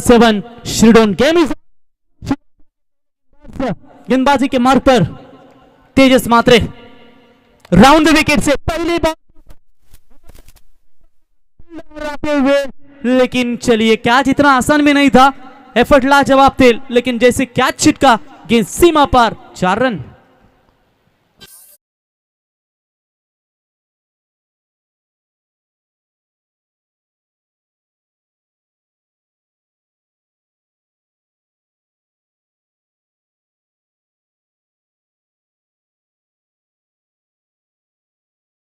7 श्रीडोन game गेंदबाजी के मार्ग पर तेजस मात्रे राउंड विकेट से पहली बार आते हुए, लेकिन चलिए कैच इतना आसान भी नहीं था, एफर्ट लाजवाब थे, लेकिन जैसे कैच छिटका गेंद सीमा पार, 4 रन।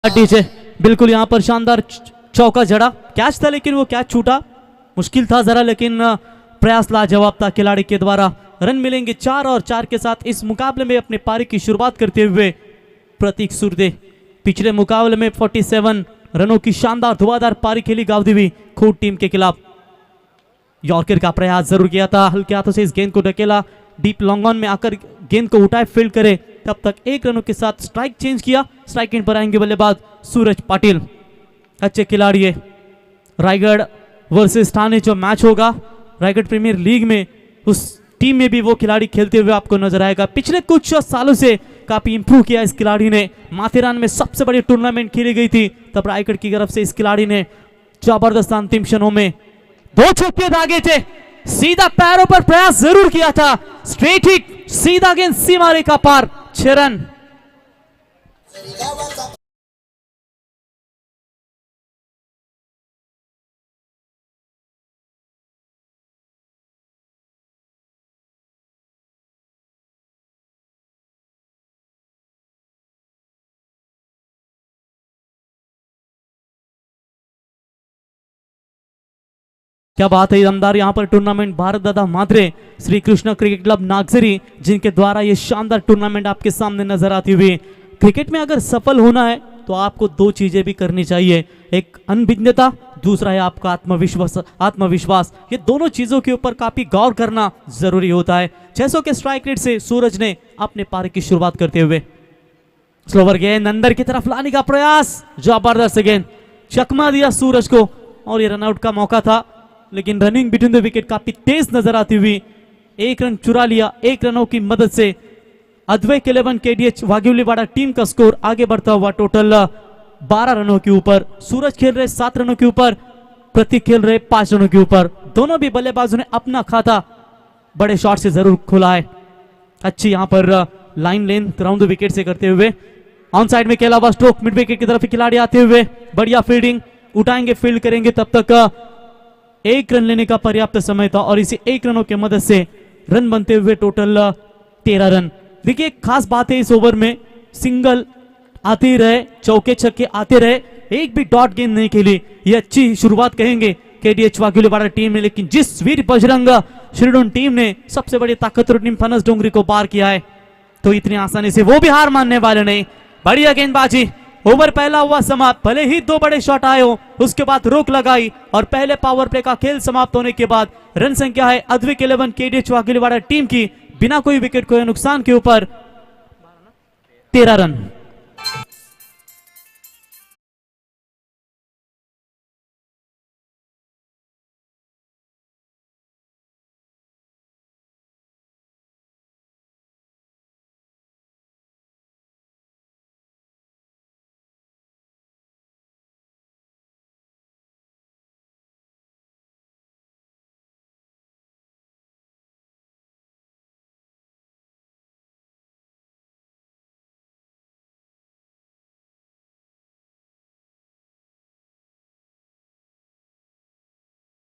डीजे बिल्कुल यहां पर शानदार चौका जड़ा, कैच था लेकिन वो कैच छूटा, मुश्किल था जरा, लेकिन प्रयास लाजवाब था खिलाड़ी के द्वारा। रन मिलेंगे 4 और 4 के साथ इस मुकाबले में अपने पारी की शुरुआत करते हुए प्रतीक सुरदे। पिछले मुकाबले में 47 रनों की शानदार धुआंधार पारी खेली गावदेवी खूट टीम के खिलाफ। यॉर्कर का प्रयास जरूर किया था, हल्के हाथों से इस गेंद को ढकेला, डीप लॉन्ग ऑन में आकर गेंद को उठाए फील्ड करे, तब तक 1 रनों के साथ स्ट्राइक चेंज किया। स्ट्राइक एंड पर आएंगे बल्लेबाज सूरज पाटिल, अच्छे खिलाड़ी है। रायगढ़ वर्सेस ठाणे जो मैच होगा रायगढ़ प्रीमियर लीग में, उस टीम में भी वो खिलाड़ी खेलते हुए आपको नजर आएगा। पिछले कुछ सालों से काफी इंप्रूव किया इस खिलाड़ी ने। माथेरान में सबसे बड़ी टूर्नामेंट खेली गई थी, तब रायगढ़ की तरफ से इस खिलाड़ी ने जबरदस्त अंतिम क्षणों में 2 छक्के दागे थे, सीधा पैरों पर प्रयास जरूर किया था, स्ट्रेट हिट, सीधा गेंद सीमा रेखा पार, 6 रन। क्या बात है, दमदार यहाँ पर टूर्नामेंट भारत दादा मात्रे श्री कृष्ण क्रिकेट क्लब नागजरी, जिनके द्वारा ये शानदार टूर्नामेंट आपके सामने नजर आती हुई। क्रिकेट में अगर सफल होना है तो आपको 2 चीजें भी करनी चाहिए, एक अनभिज्ञता, दूसरा है आपका आत्मविश्वास। ये दोनों चीजों के ऊपर काफी गौर करना जरूरी होता है। 600 के स्ट्राइक रेट से सूरज ने अपने पारी की शुरुआत करते हुए स्लोवर गेंद अंदर की तरफ लाने का प्रयास, जबरदस्त गेंद, चकमा दिया सूरज को और ये रनआउट का मौका था, लेकिन रनिंग बिटवीन द विकेट काफी तेज नजर आती हुई 1 रन चुरा लिया। 1 रनों की मदद से अद्वैत 11 केडीएच वाघिवलीवाड़ा टीम का स्कोर आगे बढ़ता हुआ टोटल 12 रनों के ऊपर। सूरज खेल रहे 7 रनों के ऊपर, प्रतीक खेल रहे 5 रनों के ऊपर। दोनों भी बल्लेबाजों ने अपना खाता बड़े शॉट से जरूर खुला है। अच्छी यहाँ पर line length round the wicket से करते हुए ऑन साइड में खेला हुआ स्ट्रोक, मिड विकेट की तरफ खिलाड़ी आते हुए बढ़िया फील्डिंग, उठाएंगे फील्ड करेंगे, तब तक 1 रन लेने का पर्याप्त समय था और इसी 1 रनों की मदद से रन बनते हुए टोटल 13 रन। देखिए खास बात है इस ओवर में सिंगल आते रहे, चौके छक्के आते रहे, एक भी डॉट गेंद नहीं खेली। ये अच्छी शुरुआत कहेंगे केडीएच वाघिवलीवाड़ा टीम ने, लेकिन जिस वीर बजरंग श्रीडोन टीम ने सबसे बड़ी ताकतवर टीम फनस डोंगरी को पार किया है, तो इतनी आसानी से वो भी हार मानने वाले नहीं। बढ़िया गेंदबाजी, ओवर पहला हुआ समाप्त, भले ही 2 बड़े शॉट आए हो, उसके बाद रोक लगाई और पहले पावर प्ले का खेल समाप्त होने के बाद रन संख्या है अद्वैत 11 केडीएच वाघिवलीवाड़ा टीम की बिना कोई विकेट को नुकसान के ऊपर 13 रन।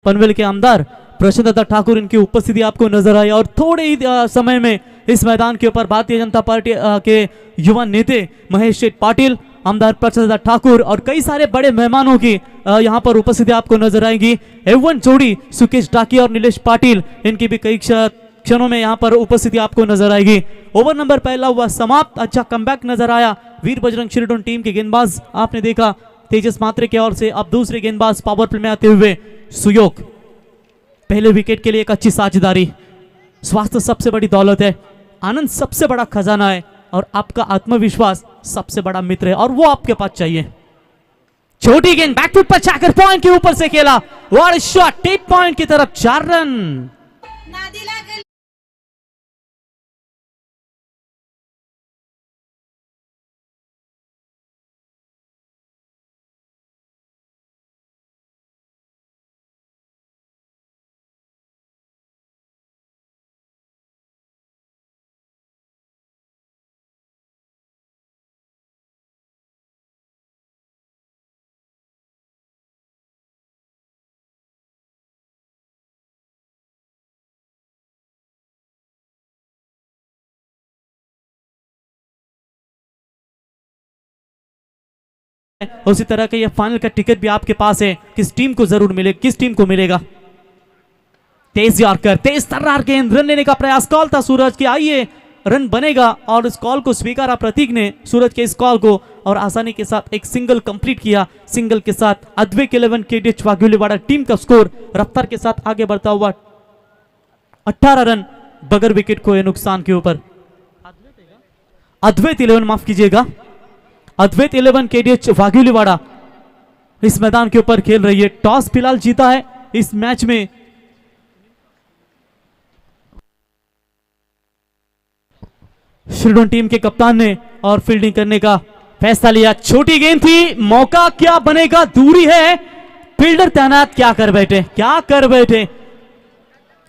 पनवेल के आमदार प्रशांत ठाकुर इनकी उपस्थिति आपको नजर आई और थोड़े ही समय में इस मैदान के ऊपर भारतीय जनता पार्टी के युवा नेता महेश शेठ पाटिल, आमदार प्रशांत ठाकुर और कई सारे बड़े मेहमानों की यहां पर उपस्थिति आपको नजर आएगी। एवन जोड़ी सुकेश डाकिया और नीलेश पाटिल, इनकी भी कई क्षणों में यहां पर उपस्थिति आपको नजर आएगी। ओवर नंबर पहला हुआ समाप्त, अच्छा कमबैक नजर आया वीर बजरंग श्रीडोन टीम के गेंदबाज आपने देखा तेजस मात्रे की ओर से। अब दूसरे गेंदबाज पावर प्ले में आते हुए सुयोग, पहले विकेट के लिए एक अच्छी साझेदारी। स्वास्थ्य सबसे बड़ी दौलत है, आनंद सबसे बड़ा खजाना है और आपका आत्मविश्वास सबसे बड़ा मित्र है और वो आपके पास चाहिए। छोटी गेंद बैकफुट पर जाकर पॉइंट के ऊपर से खेला, और शॉट टेप पॉइंट की तरफ 4 रन। उसी तरह का ये फाइनल का टिकट भी आपके पास है, किस टीम को जरूर मिले, किस टीम को मिलेगा। तेज यॉर्कर, तेज तर्रार गेंद, रन लेने का प्रयास, कॉल था सूरज की, आइए रन बनेगा, और इस कॉल को स्वीकारा प्रतीक ने, सूरज के इस कॉल को, और आसानी के साथ एक सिंगल कंप्लीट किया। सिंगल के साथ अद्वैत 11 KDH वाघिलीवाड़ा टीम का स्कोर रफ्तार के साथ आगे बढ़ता हुआ 18 रन बगैर विकेट को नुकसान के ऊपर। अद्वैत 11, माफ कीजिएगा, अद्वैत 11 KDH वाघिलीवाड़ा इस मैदान के ऊपर खेल रही है। टॉस फिलहाल जीता है इस मैच में। श्रीडोन टीम के कप्तान ने और फील्डिंग करने का फैसला लिया। छोटी गेंद थी, मौका क्या बनेगा, दूरी है, फील्डर तैनात, क्या कर बैठे, क्या कर बैठे।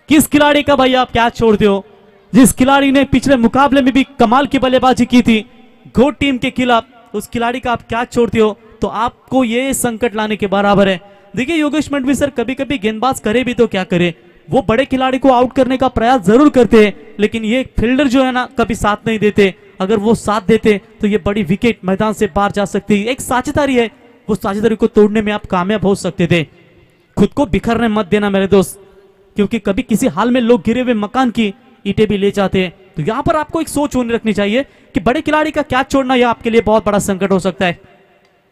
किस खिलाड़ी का भाई आप क्या छोड़ते हो, जिस खिलाड़ी ने पिछले मुकाबले में भी कमाल की बल्लेबाजी की थी गोट टीम के खिलाफ, उस खिलाड़ी का आप क्या छोड़ते हो, तो आपको ये संकट लाने के बराबर है। देखिए योगेश मंडवी सर कभी कभी गेंदबाज करे भी तो क्या करे, वो बड़े खिलाड़ी को आउट करने का प्रयास जरूर करते हैं, लेकिन ये फील्डर जो है ना कभी साथ नहीं देते। अगर वो साथ देते तो ये बड़ी विकेट मैदान से बाहर जा सकती है। एक साझेदारी है, वो साझेदारी को तोड़ने में आप कामयाब हो सकते थे। खुद को बिखरने मत देना मेरे दोस्त, क्योंकि कभी किसी हाल में लोग गिरे हुए मकान की ईंटें भी ले जाते हैं। तो यहां पर आपको एक सोच होने रखनी चाहिए कि बड़े खिलाड़ी का कैच छोड़ना यह आपके लिए बहुत बड़ा संकट हो सकता है।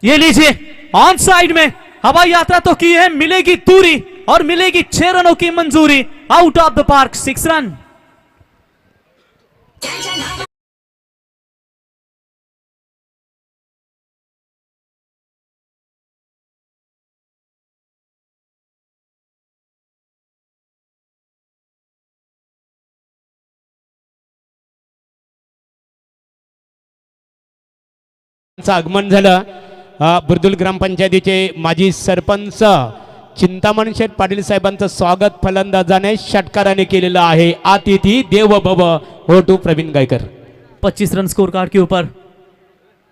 ये लीजिए ऑन साइड में हवाई यात्रा तो की है, मिलेगी दूरी और मिलेगी 6 रनों की मंजूरी। Out of the park, 6 run. आगमन झालं। बुर्दुल ग्रामपंचायतीचे माजी सरपंच चिंतामण शेठ पाटील साहेबांचं स्वागत फलंदाजाने षटकाराने केलेलं आहे। अतिथी देव भव हो to Praveen Gaikar. 25 run score card के ऊपर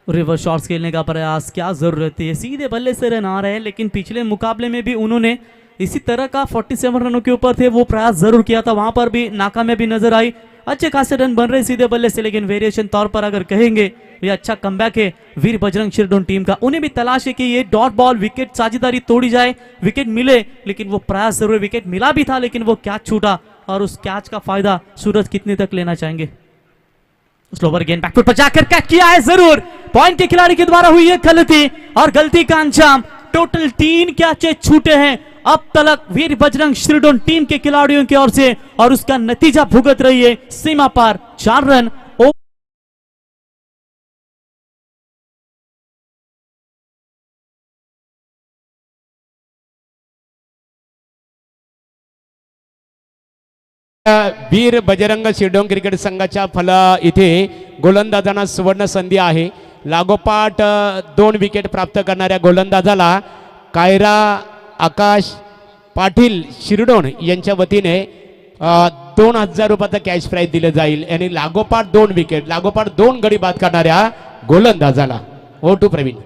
रिवर्स शॉट्स खेलने का प्रयास, क्या जरूरत है, सीधे बल्ले से रन आ रहे हैं, लेकिन पिछले मुकाबले में भी उन्होंने इसी तरह का 47 रनों के ऊपर थे, वो प्रयास जरूर किया था, वहां पर भी नाकामयाबी नजर आई। अच्छे खासे रन बन रहे सीधे बल्ले से, लेकिन वेरिएशन तौर पर अगर कहेंगे ये अच्छा कमबैक है वीर बजरंग शिरडोन टीम का। उन्हें भी तलाश है कि ये डॉट बॉल विकेट साझेदारी तोड़ी जाए, विकेट मिले, लेकिन वो प्रयास जरूर, विकेट मिला भी था लेकिन वो कैच छूटा, और उस कैच का फायदा सूरज कितने तक लेना चाहेंगे। स्लोवर गेंद बैकफुट पर जाकर कैच किया है जरूर, पॉइंट के खिलाड़ी के द्वारा हुई है गलती, और गलती का अंजाम टोटल 3 कैचे छूटे हैं अब तक वीर बजरंग शिरडोन टीम के खिलाड़ियों की ओर से, और उसका नतीजा भुगत रही है सीमा पार 4 रन। वीर बजरंग शिरडोन क्रिकेट संघाच्या फला इथे गोलंदाजांना सुवर्ण संधी आहे। लागोपाठ 2 विकेट प्राप्त करणाऱ्या गोलंदाजाला कायरा आकाश पाटील शिरडोन यांच्या वतीने 2000 रुपयाचा कॅश प्राइज दिले जाईल, आणि लागोपाठ 2 विकेट, लागोपाठ 2 गडी बाद करणाऱ्या गोलंदाजाला ओ टू प्रवीण।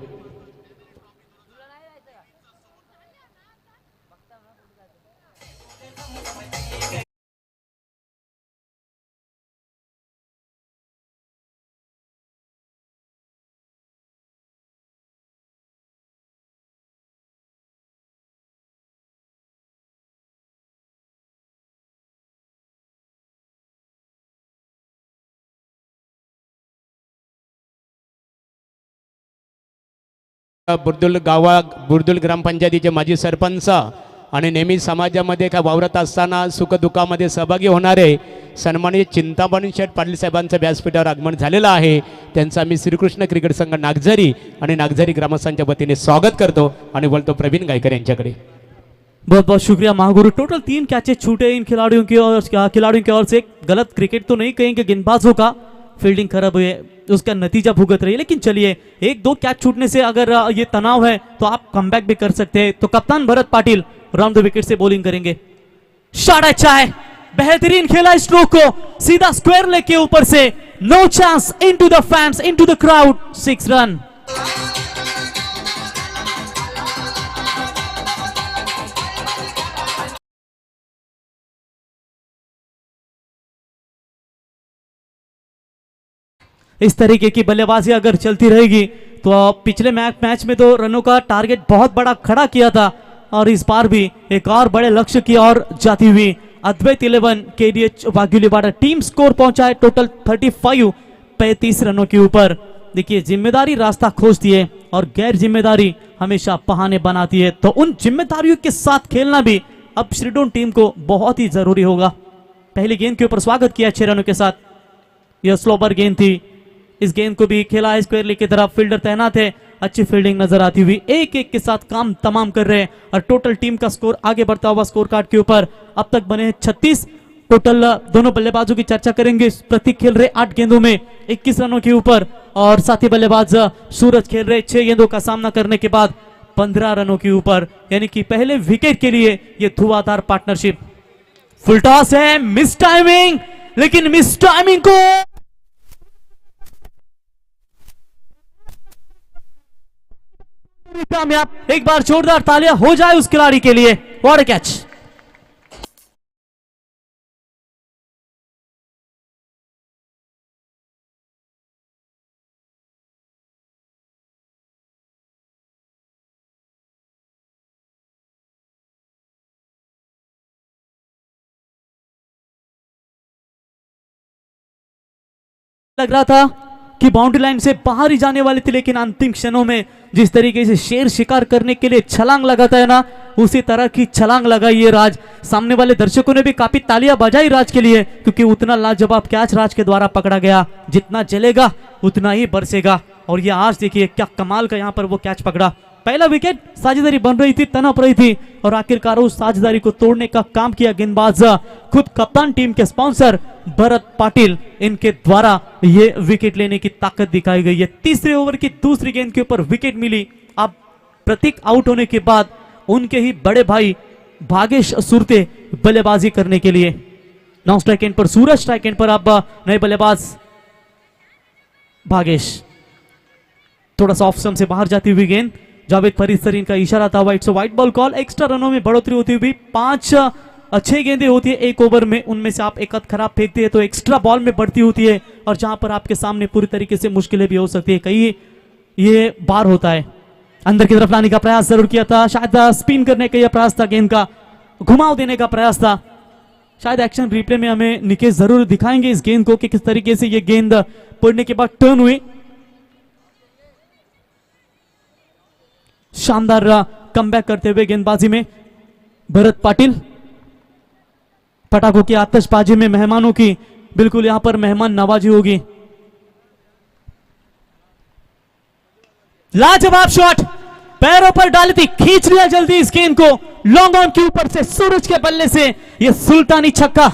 बुर्दुल ग्रामपंचायतीचे माजी सरपंच आणि नेहमी समाजामध्ये काय वावरत असताना सुखदुःखामध्ये सहभागी होणारे सन्मानित चिंतामणी शेठ पाटील साहेबांचं व्यासपीठावर आगमन झालेलं आहे. त्यांचा मी श्रीकृष्ण क्रिकेट संघ नागझरी आणि नागझरी ग्रामस्थांच्या वतीने स्वागत करतो आणि बोलतो प्रवीण गायकर यांच्याकडे. बहुत बहुत शुक्रिया महागुरु. टोटल 3 कैचेस छूटे इन खिलाड़ियों की ओर से. गलत क्रिकेट तो नहीं कहेंगे गेंदबाजों का, फील्डिंग खराब हुई है उसका नतीजा भुगत रही है. लेकिन चलिए 1-2 कैच छूटने से अगर ये तनाव है तो आप कमबैक भी कर सकते हैं. तो कप्तान Bharat Patil round the wicket से बॉलिंग करेंगे. शॉट अच्छा है, बेहतरीन खेला स्ट्रोक को सीधा स्क्वायर लेग के ऊपर से. No chance, into the fans, into the crowd. 6 run. इस तरीके की बल्लेबाजी अगर चलती रहेगी तो पिछले मैच में तो रनों का टारगेट बहुत बड़ा खड़ा किया था और इस बार भी एक और बड़े लक्ष्य की ओर जाती हुई अद्वैत 11 केडीएच वाघिलीवाड़ा टीम स्कोर पहुंचा है टोटल 35 रनों के ऊपर. देखिए जिम्मेदारी रास्ता खोजती है और गैर जिम्मेदारी हमेशा बहाने बनाती है. तो उन जिम्मेदारियों के साथ खेलना भी अब श्रीडोन टीम को बहुत ही जरूरी होगा. पहली गेंद के ऊपर स्वागत किया 6 रनों के साथ. यह स्लोबर गेंद थी. इस गेंद को भी खेला है स्क्वायर लेग की तरफ. फील्डर तैनात है, अच्छी फील्डिंग नजर आती हुई. एक के साथ काम तमाम कर रहे हैं और टोटल टीम का स्कोर आगे बढ़ता हुआ स्कोर कार्ड के ऊपर अब तक बने हैं 36. टोटल दोनों बल्लेबाजों की चर्चा करेंगे. प्रतीक खेल रहे 8 गेंदों में 21 रनों के ऊपर और साथी बल्लेबाज सूरज खेल रहे 6 गेंदों का सामना करने के बाद 15 रनों के ऊपर. यानी कि पहले विकेट के लिए ये धुआंधार पार्टनरशिप. फुल टॉस है, मिस टाइमिंग, लेकिन मिस टाइमिंग को कामयाब. एक बार जोरदार तालियां हो जाए उस खिलाड़ी के लिए. What a catch. लग रहा था कि बाउंड्री लाइन से बाहर ही जाने वाली थी, लेकिन अंतिम क्षणों में जिस तरीके से शेर शिकार करने के लिए छलांग लगाता है ना, उसी तरह की छलांग लगाई ये राज. सामने वाले दर्शकों ने भी काफी तालियां बजाई राज के लिए, क्योंकि उतना लाजवाब कैच राज के द्वारा पकड़ा गया. जितना जलेगा उतना ही बरसेगा. और ये आज देखिए क्या कमाल का यहां पर वो कैच पकड़ा. पहला विकेट, साझेदारी बन रही थी, तनप रही थी और आखिरकार उस साझेदारी को तोड़ने का काम किया गेंदबाज खुद कप्तान टीम के स्पॉन्सर भरत पाटिल. इनके द्वारा ये विकेट लेने की ताकत दिखाई गई है. तीसरे ओवर की दूसरी गेंद के ऊपर विकेट मिली. अब प्रतीक आउट होने के बाद उनके ही बड़े भाई भागेश सुरते बल्लेबाजी करने के लिए. नॉन स्ट्राइक एंड पर सूरज, स्ट्राइक एंड पर अब नए बल्लेबाज भागेश. थोड़ा सा ऑफ स्टंप से बाहर जाती हुई गेंद. जावेद फरीद का इशारा था white, so white ball call. Extra रनों में बढ़ोतरी होती हुई 5-6 गेंदें होती है एक ओवर में, उनमें से आप एक खराब फेंकते हैं तो एक्स्ट्रा बॉल में बढ़ती होती है और जहां पर आपके सामने पूरी तरीके से मुश्किलें भी हो सकती है. कहीं ये बार होता है. अंदर की तरफ लाने का प्रयास जरूर किया था, शायद स्पिन करने का यह प्रयास था, गेंद का घुमाव देने का प्रयास था. शायद एक्शन रिप्ले में हमें निकेश जरूर दिखाएंगे इस गेंद को कि किस तरीके से ये गेंद पड़ने के बाद टर्न हुई. शानदार कमबैक करते हुए गेंदबाजी में भरत पाटिल. पटाखों की आतिशबाजी में मेहमानों की बिल्कुल यहां पर मेहमान नवाजी होगी. लाजवाब शॉट, पैरों पर डाली थी, खींच लिया जल्दी इस गेंद को. लॉन्ग ऑन के ऊपर से सूरज के बल्ले से यह सुल्तानी छक्का.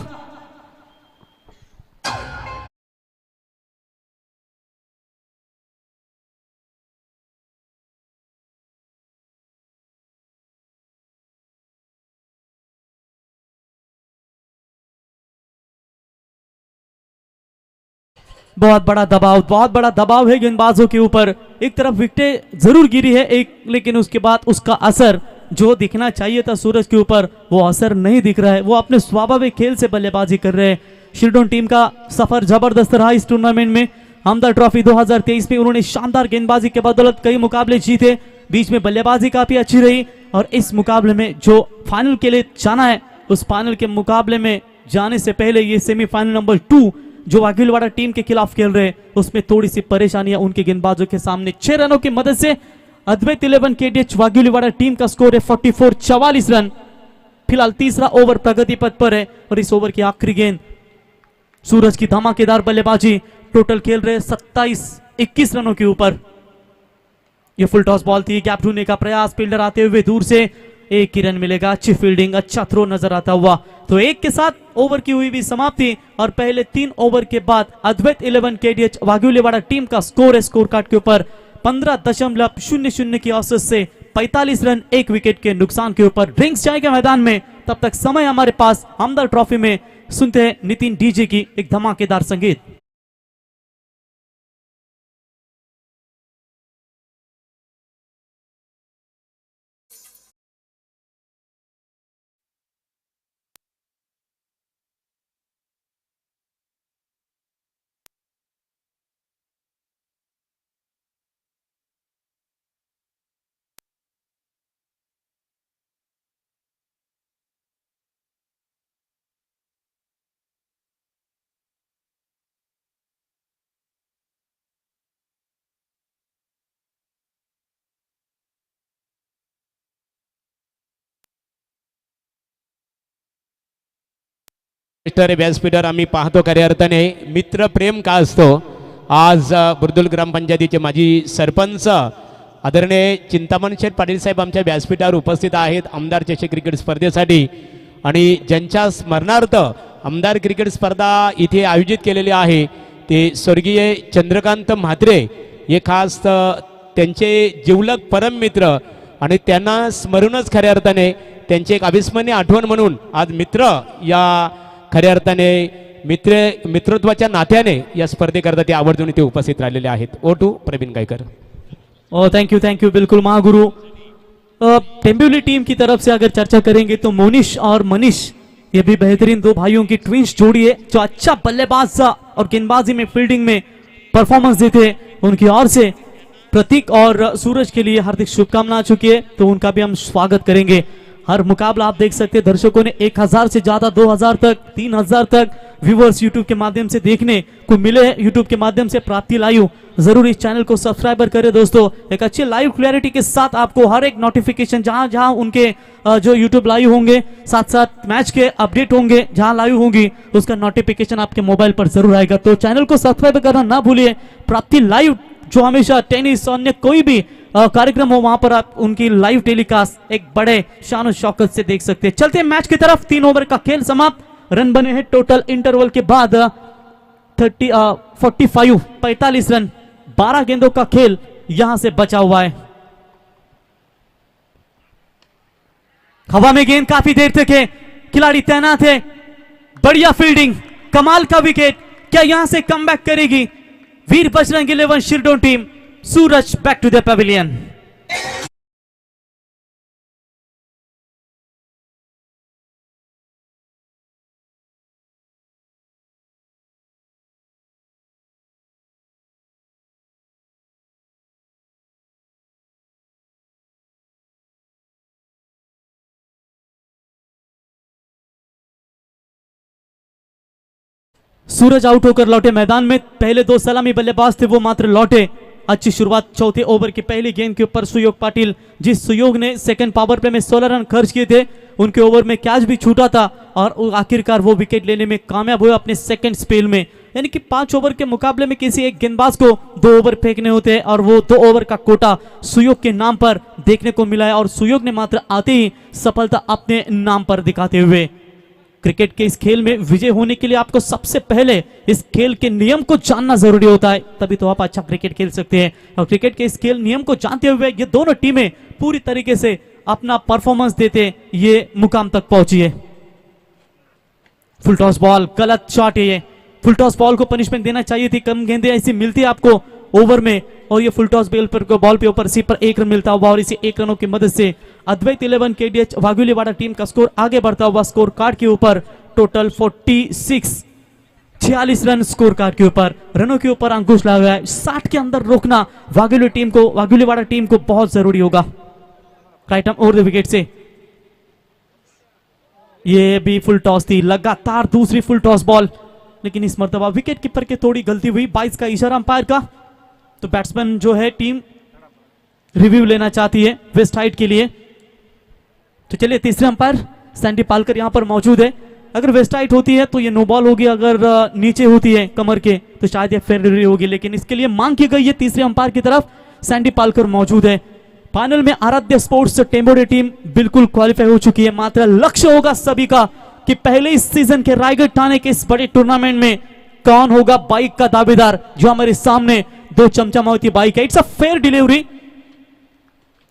बहुत बड़ा दबाव है गेंदबाजों के ऊपर. एक तरफ विकेटें जरूर गिरी है एक, लेकिन उसके बाद उसका असर जो दिखना चाहिए था सूरज के ऊपर वो असर नहीं दिख रहा है. वो अपने स्वाभाविक खेल से बल्लेबाजी कर रहे हैं. शिरडोन टीम का सफर जबरदस्त रहा इस टूर्नामेंट में. हमदर्द ट्रॉफी 2023 में उन्होंने शानदार गेंदबाजी के बदौलत कई मुकाबले जीते. बीच में बल्लेबाजी काफी अच्छी रही और इस मुकाबले में जो फाइनल के लिए जाना है, उस फाइनल के मुकाबले में जाने से पहले ये सेमीफाइनल नंबर 2 जो वाघिलवाड़ा टीम के खिलाफ खेल रहे हैं, उसमें थोड़ी सी परेशानियां उनके गेंदबाजों के सामने. 6 रनों की मदद से अद्वैत 11 केडीएच वाघिलवाड़ा टीम का स्कोर है 44 रन. फिलहाल तीसरा ओवर प्रगति पथ पर है और इस ओवर की आखिरी गेंद सूरज की धमाकेदार बल्लेबाजी, टोटल खेल रहे 27-21 रनों के ऊपर। ये फुल टॉस बॉल थी, गैप ढूंढने का प्रयास, फील्डर आते हुए दूर से, एक ही रन मिलेगा, अच्छी फील्डिंग, अच्छा थ्रो नजर आता हुआ। तो एक के साथ ओवर की हुई भी समाप्ति और पहले 3 ओवर के बाद अद्वैत 11 केडीएच वाघुलीवाड़ा टीम का स्कोर है स्कोर कार्ड के ऊपर 15.00 की औसत से 45 रन 1 विकेट के नुकसान के ऊपर। ड्रिंक्स जाएगा मैदान में, तब तक समय हमारे पास हमदर्द ट्रॉफी में सुनते हैं नितिन डीजे की एक धमाकेदार संगीत। व्यासपीठावर आम्ही पाहतो खऱ्या अर्थाने मित्र प्रेम का असतो। आज बुर्दुल ग्रामपंचायतीचे माजी सरपंच आदरणीय चिंतामण शेठ पाटील साहेब आमच्या व्यासपीठावर उपस्थित आहेत आमदार चषक क्रिकेट स्पर्धेसाठी आणि ज्यांच्या स्मरणार्थ आमदार क्रिकेट स्पर्धा इथे आयोजित केलेली आहे ते स्वर्गीय चंद्रकांत म्हात्रे हे खास त्यांचे जिवलग परम मित्र आणि त्यांना स्मरूनच खऱ्या अर्थाने त्यांची एक अविस्मरणीय आठवण म्हणून आज मित्र या खऱ्या अर्थाने मित्रत्वाच्या नात्याने या स्पर्धेकरता ते आवर्जून इथे उपस्थित राहिलेले आहेत। O2 Praveen Gaikar. Thank you बिल्कुल महागुरु। टेम्बिवली टीम की तरफ से अगर चर्चा करेंगे तो मोनिश और मनीष ये भी बेहतरीन दो भाइयों की ट्विंस जोड़ी है जो अच्छा बल्लेबाज और गेंदबाजी में फील्डिंग में परफॉर्मेंस देते हैं। उनकी ओर से प्रतीक और सूरज के लिए हार्दिक शुभकामना आ चुकी है, तो उनका भी हम स्वागत करेंगे। हर मुकाबला आप देख सकते हैं दर्शकों ने 1000 से ज्यादा 2000 तक 3000 तक व्यूवर्स यूट्यूब के माध्यम से देखने को मिले हैं। यूट्यूब के माध्यम से प्राप्ति लाइव जरूर इस चैनल को सब्सक्राइबर करें दोस्तों। एक अच्छी लाइव क्लैरिटी के साथ आपको हर एक नोटिफिकेशन जहां जहां उनके जो यूट्यूब लाइव होंगे साथ साथ मैच के अपडेट होंगे जहां लाइव होंगी उसका नोटिफिकेशन आपके मोबाइल पर जरूर आएगा। तो चैनल को सब्सक्राइब करना ना भूलिए। प्राप्ति लाइव जो हमेशा टेनिस अन्य कोई भी कार्यक्रम हो वहां पर आप उनकी लाइव टेलीकास्ट एक बड़े शान और शौकत से देख सकते हैं। चलते हैं मैच की तरफ। 3 ओवर का खेल समाप्त, रन बने हैं टोटल इंटरवल के बाद 45 रन। 12 गेंदों का खेल यहां से बचा हुआ है। हवा में गेंद काफी देर तक है, खिलाड़ी तैनात है, बढ़िया फील्डिंग, कमाल का विकेट। क्या यहां से कमबैक करेगी वीर बजरंग 11 शिरडोन team? Suraj back to the pavilion. Suraj out होकर लौटे मैदान में। पहले 2 सलामी बल्लेबाज थे वो मात्र लौटे। अच्छी शुरुआत चौथे ओवर की पहली गेंद के ऊपर सुयोग पाटिल, जिस सुयोग ने सेकंड पावर प्ले में 16 रन खर्च किए थे, उनके ओवर में कैच भी छूटा था और आखिरकार वो विकेट लेने में कामयाब हुए अपने सेकंड स्पेल में। यानी कि 5 ओवर के मुकाबले में किसी एक गेंदबाज को 2 ओवर फेंकने होते हैं और वो 2 ओवर का कोटा सुयोग के नाम पर देखने को मिला है और सुयोग ने मात्र आते ही सफलता अपने नाम पर दिखाते हुए। क्रिकेट के इस खेल में विजय होने के लिए आपको सबसे पहले इस खेल के नियम को जानना जरूरी होता है, तभी तो आप अच्छा क्रिकेट खेल सकते हैं। और क्रिकेट के इस खेल नियम को जानते हुए ये दोनों टीमें पूरी तरीके से अपना परफॉर्मेंस देते ये मुकाम तक पहुंची है। फुल टॉस बॉल, गलत शॉट है ये। फुल टॉस बॉल को पनिशमेंट देना चाहिए थी, कम गेंदें ऐसी मिलती है आपको ओवर में और ये फुल टॉस बॉल पे ऊपर इसी पर 1 रन मिलता हुआ और इसी 1 रनों की मदद से अद्वैत 11 केडीएच वाघुलीवाड़ा टीम का स्कोर आगे बढ़ता हुआ स्कोर कार्ड के ऊपर टोटल 46 रन स्कोर कार्ड के ऊपर। रनों के ऊपर अंकुश लगा है। 60 के अंदर रोकना वाघुलीवाड़ा टीम को बहुत जरूरी होगा। Right arm over the wicket से ये भी फुल टॉस थी, लगातार दूसरी फुल टॉस बॉल, लेकिन इस मर्तबा विकेट कीपर की थोड़ी गलती हुई। 22 का इशारा अंपायर का, तो बैट्समैन जो है टीम रिव्यू लेना चाहती है वेस्ट हाइट के लिए। तो चलिए तीसरे अंपायर सैंडी पालकर यहां पर मौजूद है। अगर वेस्ट हाइट होती है तो ये नो बॉल होगी, अगर नीचे होती है कमर के तो शायद ये फेयर होगी, लेकिन इसके लिए मांग की गई है तीसरे अंपायर की तरफ। सैंडी पालकर मौजूद है। फाइनल में आराध्य स्पोर्ट्स टेम्बोडे टीम बिल्कुल क्वालिफाई हो चुकी है। मात्र लक्ष्य होगा सभी का कि पहले इस सीजन के रायगढ़ थाने के इस बड़े टूर्नामेंट में कौन होगा बाइक का दावेदार। जो हमारे सामने दो चमचमावती बाइक है। It's a fair delivery.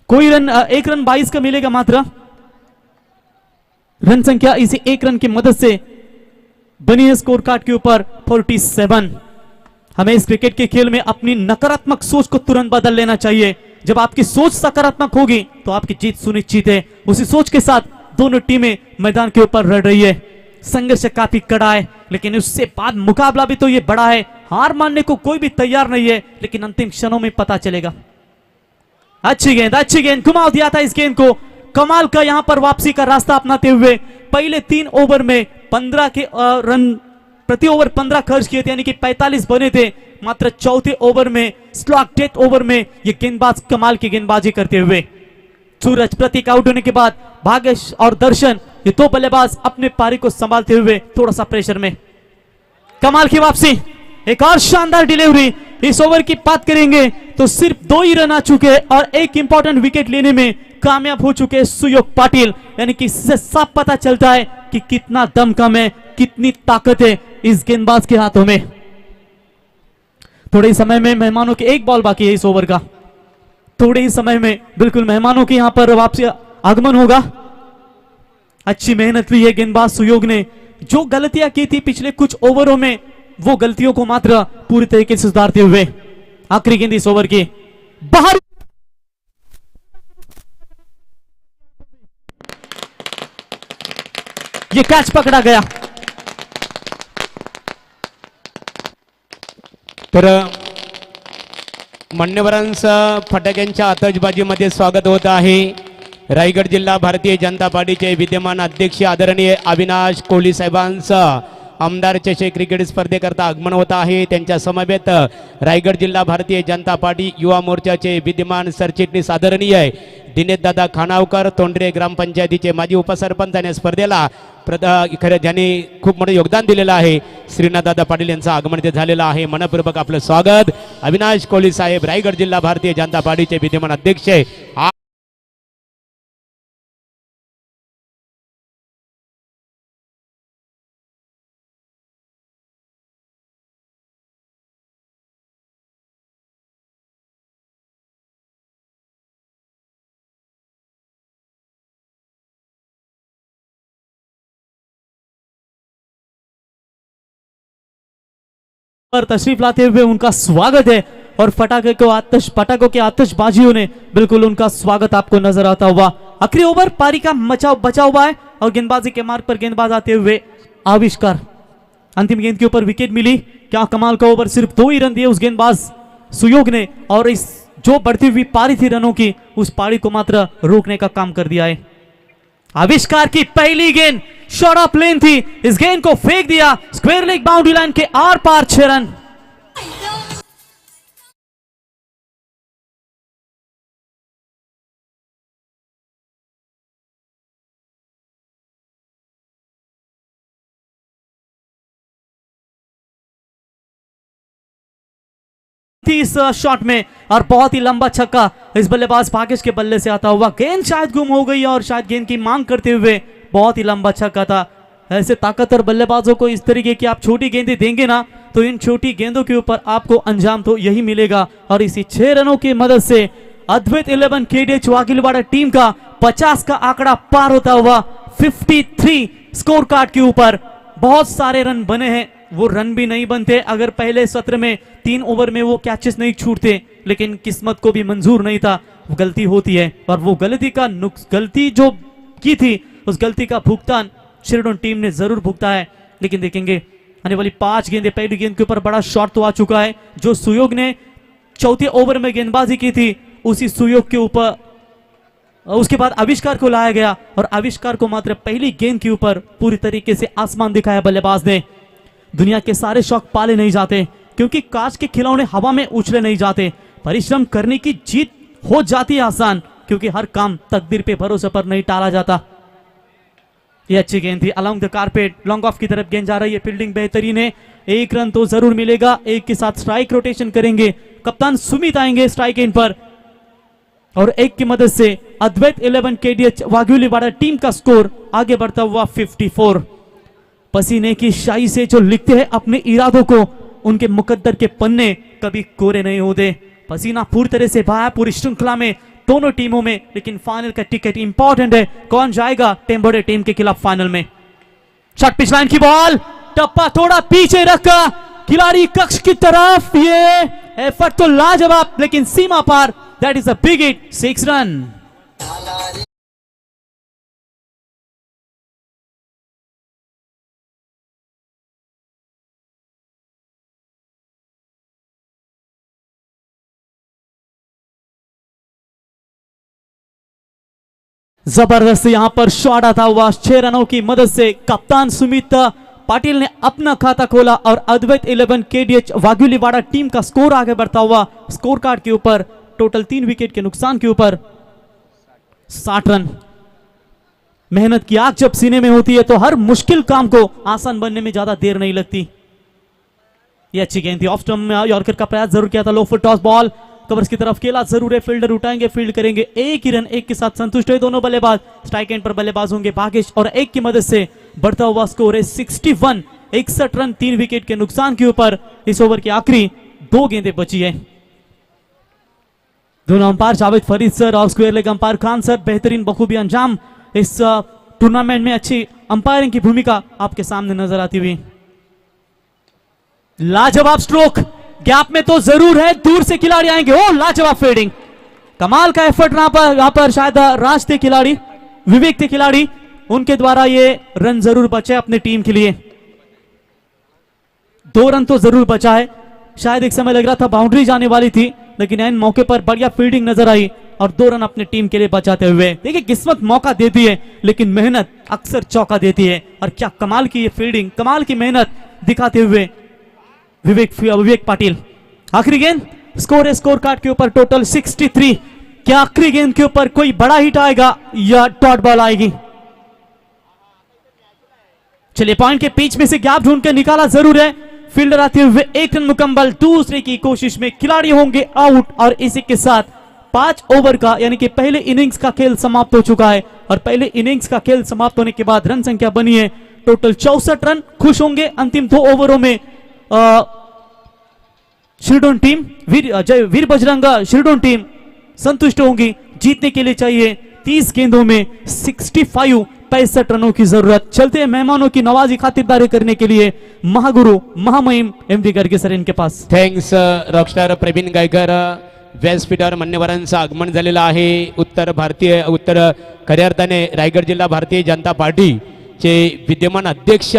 कोई रन, एक रन 22 का मिलेगा मात्र। रन संख्या इसी एक रन की मदद से बनी है स्कोर कार्ड के ऊपर 47। हमें इस क्रिकेट के खेल में अपनी नकारात्मक सोच को तुरंत बदल लेना चाहिए। जब आपकी सोच सकारात्मक होगी तो आपकी जीत सुनिश्चित है। उसी सोच के साथ दोनों टीमें मैदान के ऊपर लड़ रही है। संघर्ष काफी कड़ा है, लेकिन उससे बाद मुकाबला भी तो ये बड़ा है। हार मानने को कोई भी तैयार नहीं है, लेकिन अंतिम क्षणों में पता चलेगा। अच्छी गेंद घुमाव दिया था इस गेंद को। कमाल का यहां पर वापसी का रास्ता अपनाते हुए पहले 3 ओवर में 15 के रन प्रति ओवर 15 खर्च किए थे, यानी कि 45 बने थे। मात्र चौथे ओवर में स्लॉग डेथ ओवर में ये गेंदबाज कमाल की गेंदबाजी करते हुए सूरज प्रतीक आउट होने के बाद भागेश और दर्शन ये दो बल्लेबाज अपने पारी को संभालते हुए थोड़ा सा प्रेशर में। कमाल की वापसी, एक और शानदार डिलीवरी। इस ओवर की बात करेंगे तो सिर्फ 2 ही रन आ चुके और एक इंपॉर्टेंट विकेट लेने में कामयाब हो चुके सुयोग पाटिल। यानी कि इससे साफ पता चलता है कि कितना दम कम है, कितनी ताकत है इस गेंदबाज के हाथों में। थोड़े ही समय में मेहमानों की एक बॉल बाकी है इस ओवर का। थोड़े ही समय में बिल्कुल मेहमानों के यहां पर वापसी आगमन होगा। अच्छी मेहनत हुई है गेंदबाज सुयोग ने। जो गलतियां की थी पिछले कुछ ओवरों में, वो गलतियों को मात्र पूरी तरीके से सुधारते हुए आखिरी गेंद इस ओवर की बाहर। ये कैच पकड़ा गया। तर मान्यवरांचं फटाक्यांच्या आतषबाजीमध्ये स्वागत होत आहे। रायगड जिल्हा भारतीय जनता पार्टीचे विद्यमान अध्यक्ष आदरणीय अविनाश कोहली साहेबांचं आमदार चषक क्रिकेट स्पर्धेकरता आगमन होत आहे। त्यांच्या समवेत रायगड जिल्हा भारतीय जनता पार्टी युवा मोर्चाचे विद्यमान सरचिटणीस आदरणीय दिनेश दादा खानावकर, तोंडरे ग्रामपंचायतीचे माजी उपसरपंच आणि स्पर्धेला खरं ज्यांनी खूप मोठं योगदान दिलेलं आहे श्रीनाथ दादा पाटील यांचं आगमन ते झालेलं आहे। मनपूर्वक आपलं स्वागत। अविनाश कोहली साहेब रायगड जिल्हा भारतीय जनता पार्टीचे विद्यमान अध्यक्ष। पर तशरीफ लाते हुए उनका स्वागत है और पटाखों के आतिशबाजियों ने बिल्कुल उनका स्वागत आपको नजर आता हुआ। आखिरी ओवर पारी का बचा हुआ है और गेंदबाजी के मार्ग पर गेंदबाज आते हुए आविष्कार। अंतिम गेंद के ऊपर विकेट मिली। क्या कमाल का ओवर, सिर्फ 2 ही रन दिए उस गेंदबाज सुयोग ने और इस जो बढ़ती हुई पारी थी रनों की, उस पारी को मात्र रोकने का काम कर दिया है। आविष्कार की पहली गेंद शॉर्ट ऑफ लेन थी। इस गेंद को फेंक दिया स्क्वायर लेग बाउंड्री लाइन के आर पार 6 रन। इस शॉट में और बहुत ही लंबा छक्का इस बल्लेबाज भागेश के बल्ले से आता हुआ। गेंद शायद गुम हो गई और शायद गेंद की मांग करते हुए बहुत ही लंबा छक्का था। ऐसे ताकतवर बल्लेबाजों को इस तरीके की आप छोटी गेंदें देंगे ना, तो इन छोटी गेंदों के ऊपर आपको अंजाम तो यही मिलेगा। और इसी 6 रनों की मदद से अद्वैत 11 केडीएच वागिलवाड़ा टीम का 50 का आंकड़ा पार होता हुआ 53 स्कोर कार्ड के ऊपर। बहुत सारे रन बने हैं, वो रन भी नहीं बनते अगर पहले सत्र में 3 ओवर में वो कैचेस नहीं छूटते, लेकिन किस्मत को भी मंजूर नहीं था। गलती होती है और वो गलती जो की थी उस गलती का भुगतान शिरडोन टीम ने जरूर भुगता है। लेकिन देखेंगे आने वाली 5 गेंदें, पहली गेंद के ऊपर बड़ा शॉट तो आ चुका है। जो सुयोग ने चौथे ओवर में गेंदबाजी की थी, उसी सुयोग के ऊपर उसके बाद आविष्कार को लाया गया और आविष्कार को मात्र पहली गेंद के ऊपर पूरी तरीके से आसमान दिखाया बल्लेबाज ने। दुनिया के सारे शौक पाले नहीं जाते, क्योंकि कांच के खिलौने हवा में उछले नहीं जाते। परिश्रम करने की जीत हो जाती है आसान, क्योंकि हर काम तकदीर पे भरोसे पर नहीं टाला जाता। ये अच्छी गेंद थी along the carpet, long off की तरफ गेंद जा रही है, फील्डिंग बेहतरीन है, एक रन तो जरूर मिलेगा। एक के साथ स्ट्राइक रोटेशन करेंगे, कप्तान सुमित आएंगे स्ट्राइक एंड पर और एक की मदद से अद्वैत 11 केडीएच वाघुलीवाड़ा टीम का स्कोर आगे बढ़ता हुआ 54। पसीने की शाही से जो लिखते हैं अपने इरादों को, उनके मुकद्दर के पन्ने कभी कोरे नहीं होते। पसीना पूरी तरह से बहा पूरी श्रृंखला में दोनों टीमों में, लेकिन फाइनल का टिकट इंपॉर्टेंट है। कौन जाएगा टेम्बोडे टीम के खिलाफ फाइनल में। शॉट पिच लाइन की बॉल, टप्पा थोड़ा पीछे रखा खिलाड़ी कक्ष की तरफ, ये एफर्ट तो लाजवाब लेकिन सीमा पार। That is a big hit, 6 run. जबरदस्त यहां पर शॉट आता हुआ 6 रनों की मदद से कप्तान सुमित पाटिल ने अपना खाता खोला और अद्वैत 11 केडीएच वाघुलीवाड़ा टीम का स्कोर आगे बढ़ता हुआ स्कोर कार्ड के ऊपर टोटल 3 विकेट के नुकसान के ऊपर 60 रन। मेहनत की आग जब सीने में होती है तो हर मुश्किल काम को आसान बनने में ज्यादा देर नहीं लगती। ये अच्छी गेंद थी, ऑफ स्टंप में यॉर्कर का प्रयास जरूर किया था, लो फुट टॉस बॉल कवर्स की तरफ खेला जरूर है, फील्डर उठाएंगे, फील्ड करेंगे, एक ही रन, एक के साथ संतुष्ट है दोनों बल्लेबाज। स्ट्राइक एंड पर बल्लेबाज होंगे भागेश और एक की मदद से बढ़ता हुआ स्कोर है 61, 61 रन 3 विकेट के नुकसान के ऊपर। इस ओवर की आखिरी 2 गेंदें बची है। दोनों अंपायर जावेद फरीद सर और square leg umpire Khan sir बेहतरीन बखूबी अंजाम इस टूर्नामेंट में अच्छी अंपायरिंग की भूमिका आपके सामने नजर आती हुई। लाजवाब स्ट्रोक, गैप में तो जरूर है, दूर से खिलाड़ी आएंगे, ओ लाजवाब फील्डिंग, कमाल का एफर्ट यहां पर शायद राज थे खिलाड़ी, विवेक थे खिलाड़ी, उनके द्वारा ये रन जरूर बचे अपने टीम के लिए। 2 रन तो जरूर बचा है, शायद एक समय लग रहा था बाउंड्री जाने वाली थी, लेकिन एन मौके पर बढ़िया फील्डिंग नजर आई और 2 रन अपने टीम के लिए बचाते हुए। देखिए किस्मत मौका देती है लेकिन मेहनत अक्सर चौका देती है, और क्या कमाल की ये फील्डिंग, कमाल की मेहनत दिखाते हुए विवेक पाटिल। आखिरी गेंद, स्कोर है स्कोर कार्ड के ऊपर टोटल 63। क्या आखिरी गेंद के ऊपर कोई बड़ा हिट आएगा या डॉट बॉल आएगी? चलिए पॉइंट के बीच में से गैप ढूंढ कर निकाला जरूर है, फील्डर आते हुए 1 रन मुकम्मल, दूसरे की कोशिश में खिलाड़ी होंगे आउट और इसी के साथ 5 ओवर का यानी कि पहले इनिंग्स का खेल समाप्त हो चुका है। और पहले इनिंग्स का खेल समाप्त होने के बाद रन संख्या बनी है टोटल 64 रन। खुश होंगे अंतिम 2 ओवरों में शिरडोन टीम, वीर बजरंग शिरडोन टीम संतुष्ट होंगी। जीतने के लिए चाहिए 30 गेंदों में 65 रनों की जरूरत। चलते हैं मेहमानों की नवाजी खातिरदारी करने के लिए महागुरु महामहिम एमडी गर्गे सर इनके पास। थँक्स रॉकस्टार प्रवीण गायकर, व्यासपीठावर मान्यवरांचं आगमन झालेलं आहे। उत्तर खऱ्या अर्थाने रायगड जिल्हा भारतीय जनता पार्टीचे विद्यमान अध्यक्ष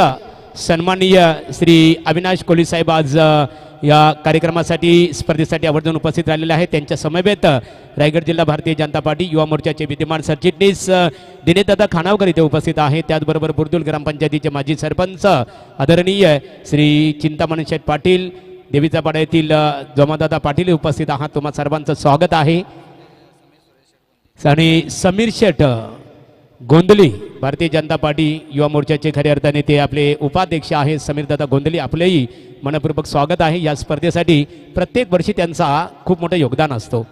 सन्माननीय श्री अविनाश कोहली साहेब आज या कार्यक्रमासाठी स्पर्धेसाठी आवर्जून उपस्थित राहिलेले आहेत। त्यांच्या समवेत रायगड जिल्हा भारतीय जनता पार्टी युवा मोर्चाचे विद्यमान सरचिटणीस दिनेशदादा खानावकर इथे उपस्थित आहेत। त्याचबरोबर बुर्दुल ग्रामपंचायतीचे माजी सरपंच आदरणीय श्री चिंतामणी शेठ पाटील, देवीचा पाडा येथील जोमादादा पाटील उपस्थित आहात। तुम्हा सर्वांचं स्वागत आहे। आणि समीर शेठ गोंदली भारतीय जनता पार्टी युवा मोर्चाचे खऱ्या अर्थाने ते आपले उपाध्यक्ष आहेत समीरदादा गोंदली, आपलेही मनपूर्वक स्वागत आहे। या स्पर्धेसाठी प्रत्येक वर्षी त्यांचा खूप मोठं योगदान असतो।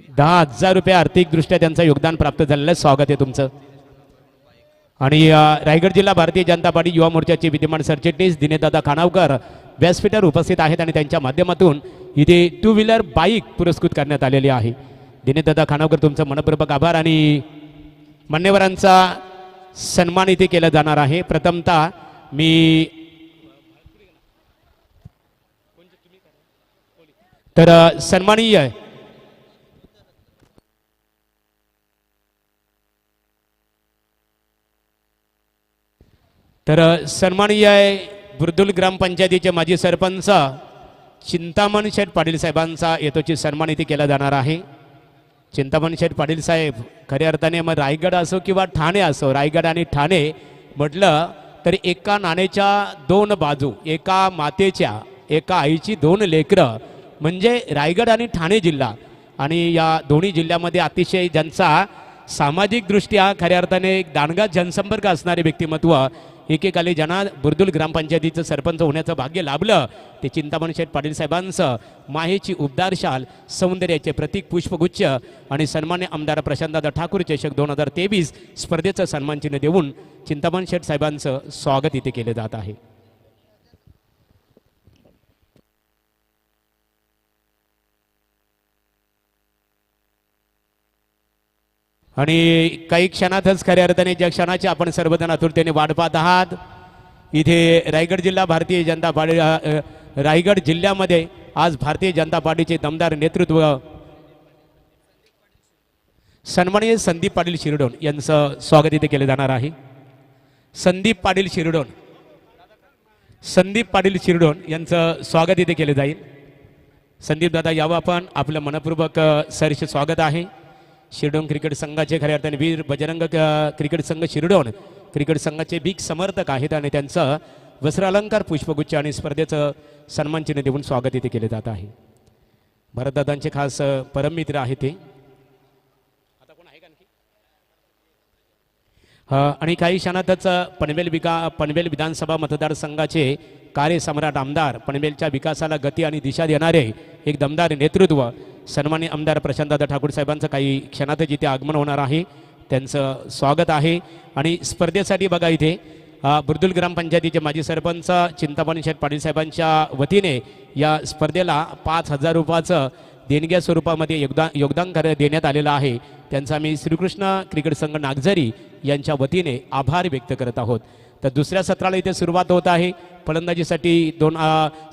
10,000 रुपये आर्थिकदृष्ट्या त्यांचं योगदान प्राप्त झालेलं आहे। स्वागत आहे तुमचं। आणि रायगड जिल्हा भारतीय जनता पार्टी युवा मोर्चाचे विद्यमान सरचिटणीस दिनेशदादा खानावकर व्यासपीठावर उपस्थित आहेत आणि त्यांच्या माध्यमातून इथे 2 व्हीलर बाईक पुरस्कृत करण्यात आलेली आहे। दिनेशदादा खानावकर तुमचं मनपूर्वक आभार आणि मान्यवरांचा सन्मान इथे केला जाणार आहे। प्रथमतः मी तर सन्माननीय बुर्दुल ग्रामपंचायतीचे माजी सरपंच चिंतामणी शेठ पाटील साहेबांचा येतोची सन्मान इथे केला जाणार आहे। चिंतामणी शेठ पाटील साहेब खऱ्या अर्थाने मग रायगड असो किंवा ठाणे असो, रायगड आणि ठाणे म्हटलं तर एका नाण्याच्या 2 बाजू, एका मातेच्या एका आईची 2 लेकरं म्हणजे रायगड आणि ठाणे जिल्हा। आणि या दोन्ही जिल्ह्यामध्ये अतिशय ज्यांचा सामाजिक दृष्ट्या खऱ्या अर्थाने एक दांडगा जनसंपर्क असणारे व्यक्तिमत्व एकेकाली ज्यांना बुर्दुल ग्रामपंचायतीचं सरपंच होण्याचं भाग्य लाभलं ते चिंतामणी शेठ पाटील साहेबांचं माहेची उबदार शाल सौंदर्याचे प्रतीक पुष्पगुच्छ आणि सन्मान्य आमदार प्रशांतदादा ठाकूर चषक 2023 स्पर्धेचं सन्मानचिन्ह देऊन चिंतामणी शेठ साहेबांचं स्वागत इथे केले जात आहे. आणि काही क्षणातच खऱ्या अर्थाने ज्या क्षणाची आपण सर्वजण आतुरतेने वाट पाहत आहात इथे रायगड जिल्हा भारतीय जनता पार्टी रायगड जिल्ह्यामध्ये आज भारतीय जनता पार्टीचे दमदार नेतृत्व सन्माननीय संदीप पाटील शिरडोन यांचं स्वागत इथे केले जाणार आहे. संदीप पाटील शिरडोन यांचं स्वागत इथे केले जाईल. संदीप दादा यावं आपण आपलं मनपूर्वक सहर्ष स्वागत आहे. शिरडोन क्रिकेट संघाचे खऱ्या अर्थाने वीर बजरंग क्रिकेट संघ शिरडोन क्रिकेट संघाचे बिग समर्थक आहेत आणि त्यांचं वस्त्रालंकार पुष्पगुच्छ आणि स्पर्धेचं सन्मानचिन्ह देऊन स्वागत इथे केले जात आहे. भरतदादांचे खास परममित्र आहे ते. आणि काही क्षणातच पनवेल विधानसभा मतदारसंघाचे कार्यसम्राट आमदार पनवेलच्या विकासाला गती आणि दिशा देणारे एक दमदार नेतृत्व सन्माननीय आमदार प्रशांतदादा ठाकूर साहेबांचं काही क्षणातच इथे आगमन होणार आहे. त्यांचं स्वागत आहे. आणि स्पर्धेसाठी बघा इथे बुर्दुल ग्रामपंचायतीचे माजी सरपंच चिंतामणी शेठ पाटील साहेबांच्या वतीने या स्पर्धेला 5,000 रुपयाचं देणग्या स्वरूपामध्ये योगदान देण्यात आलेलं आहे. त्यांचा आम्ही श्रीकृष्ण क्रिकेट संघ नागझरी यांच्या वतीने आभार व्यक्त करत आहोत. तर दुसऱ्या सत्राला इथे सुरुवात होत आहे. फलंदाजीसाठी 2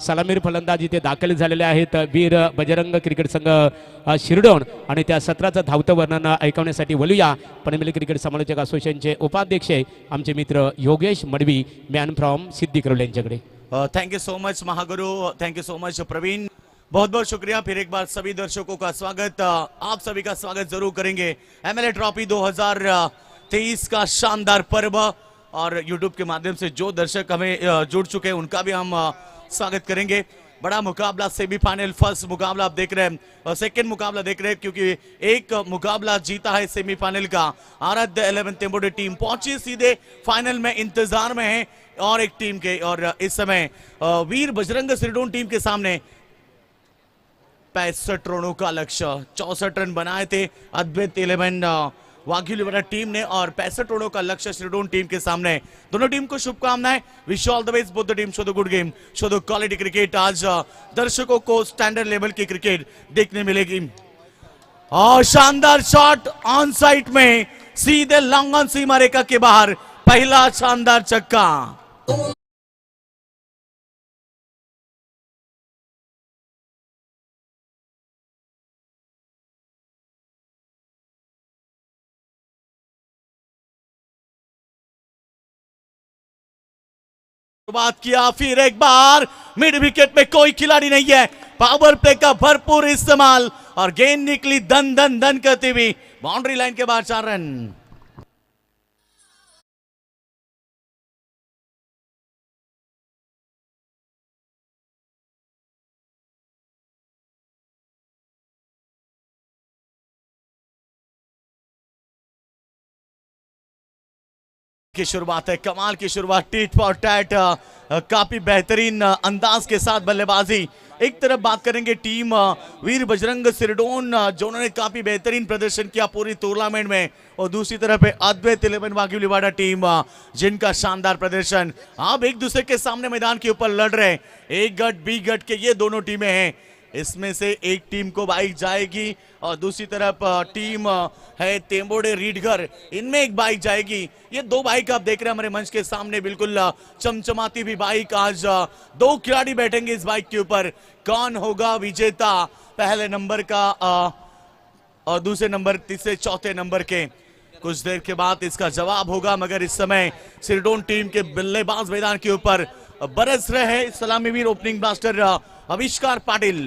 सलामीर फलंदाज इथे दाखल झालेले आहेत वीर बजरंग क्रिकेट संघ शिरडोन आणि त्या सत्राचं धावतं वर्णन ऐकवण्यासाठी बोलूया पनवेल क्रिकेट समालोचक असोसिएशनचे उपाध्यक्ष आमचे मित्र योगेश मडवी मॅन फ्रॉम सिद्दीकरोल यांच्याकडे. Thank you so much Mahaguru, thank you so much Praveen, बहुत बहुत शुक्रिया. फिर एक बार सभी दर्शकों का स्वागत, आप सभी का स्वागत जरूर करेंगे. एमएलए ट्रॉफी 2023 का शानदार पर्व और YouTube के माध्यम से जो दर्शक हमें जुड़ चुके हैं उनका भी हम स्वागत करेंगे. बड़ा मुकाबला सेमीफाइनल, फर्स्ट मुकाबला आप देख रहे हैं, सेकंड मुकाबला देख रहे हैं क्योंकि एक मुकाबला जीता है सेमीफाइनल का. आराध्य 11 तेंबोडे टीम पहुंची सीधे फाइनल में, इंतजार में है और एक टीम के. और इस समय वीर बजरंग सिरडोन टीम के सामने 65 रनों का लक्ष्य, 64 रन बनाए थे अद्वैत 11 वाघिलीवाड़ा टीम ने और 65 रनों का लक्ष्य शिरडोन टीम के सामने. दोनों टीम को शुभकामनाएं. Wish all the best both the team. Show the good game, show the quality cricket. आज दर्शकों को स्टैंडर्ड लेवल की क्रिकेट देखने मिलेगी. और शानदार शॉट ऑन साइड में सीधे लॉन्ग ऑन सीमा रेखा के बाहर, पहला शानदार छक्का. बात किया, फिर एक बार मिड विकेट में कोई खिलाड़ी नहीं है. पावर प्ले का भरपूर इस्तेमाल और गेंद निकली दन दन दन करती हुई बाउंड्री लाइन के बाहर. 4 रन. की शुरुआत है, कमाल की शुरुआत, टीट फॉर टैट, काफी बेहतरीन अंदाज के साथ बल्लेबाजी. एक तरफ बात करेंगे टीम वीर बजरंग सिरडोन जिन्होंने काफी बेहतरीन प्रदर्शन किया पूरी टूर्नामेंट में, और दूसरी तरफ है अद्वैत 11 वाघिलीवाड़ा टीम जिनका शानदार प्रदर्शन. अब एक दूसरे के सामने मैदान के ऊपर लड़ रहे हैं. एक गट बी गट के ये दोनों टीमें हैं. इसमें से एक टीम को बाइक जाएगी और दूसरी तरफ टीम है तेंबोडे रीडघर, इनमें एक बाइक जाएगी. ये 2 बाइक आप देख रहे हैं हमारे मंच के सामने, बिल्कुल चमचमाती हुई बाइक. आज 2 खिलाड़ी बैठेंगे इस बाइक के ऊपर. कौन होगा विजेता पहले नंबर का और दूसरे नंबर, तीसरे चौथे नंबर के? कुछ देर के बाद इसका जवाब होगा, मगर इस समय सिरडोन टीम के बल्लेबाज मैदान के ऊपर बरस रहे हैं. सलामी वीर ओपनिंग ब्लास्टर आविष्कार पाटिल.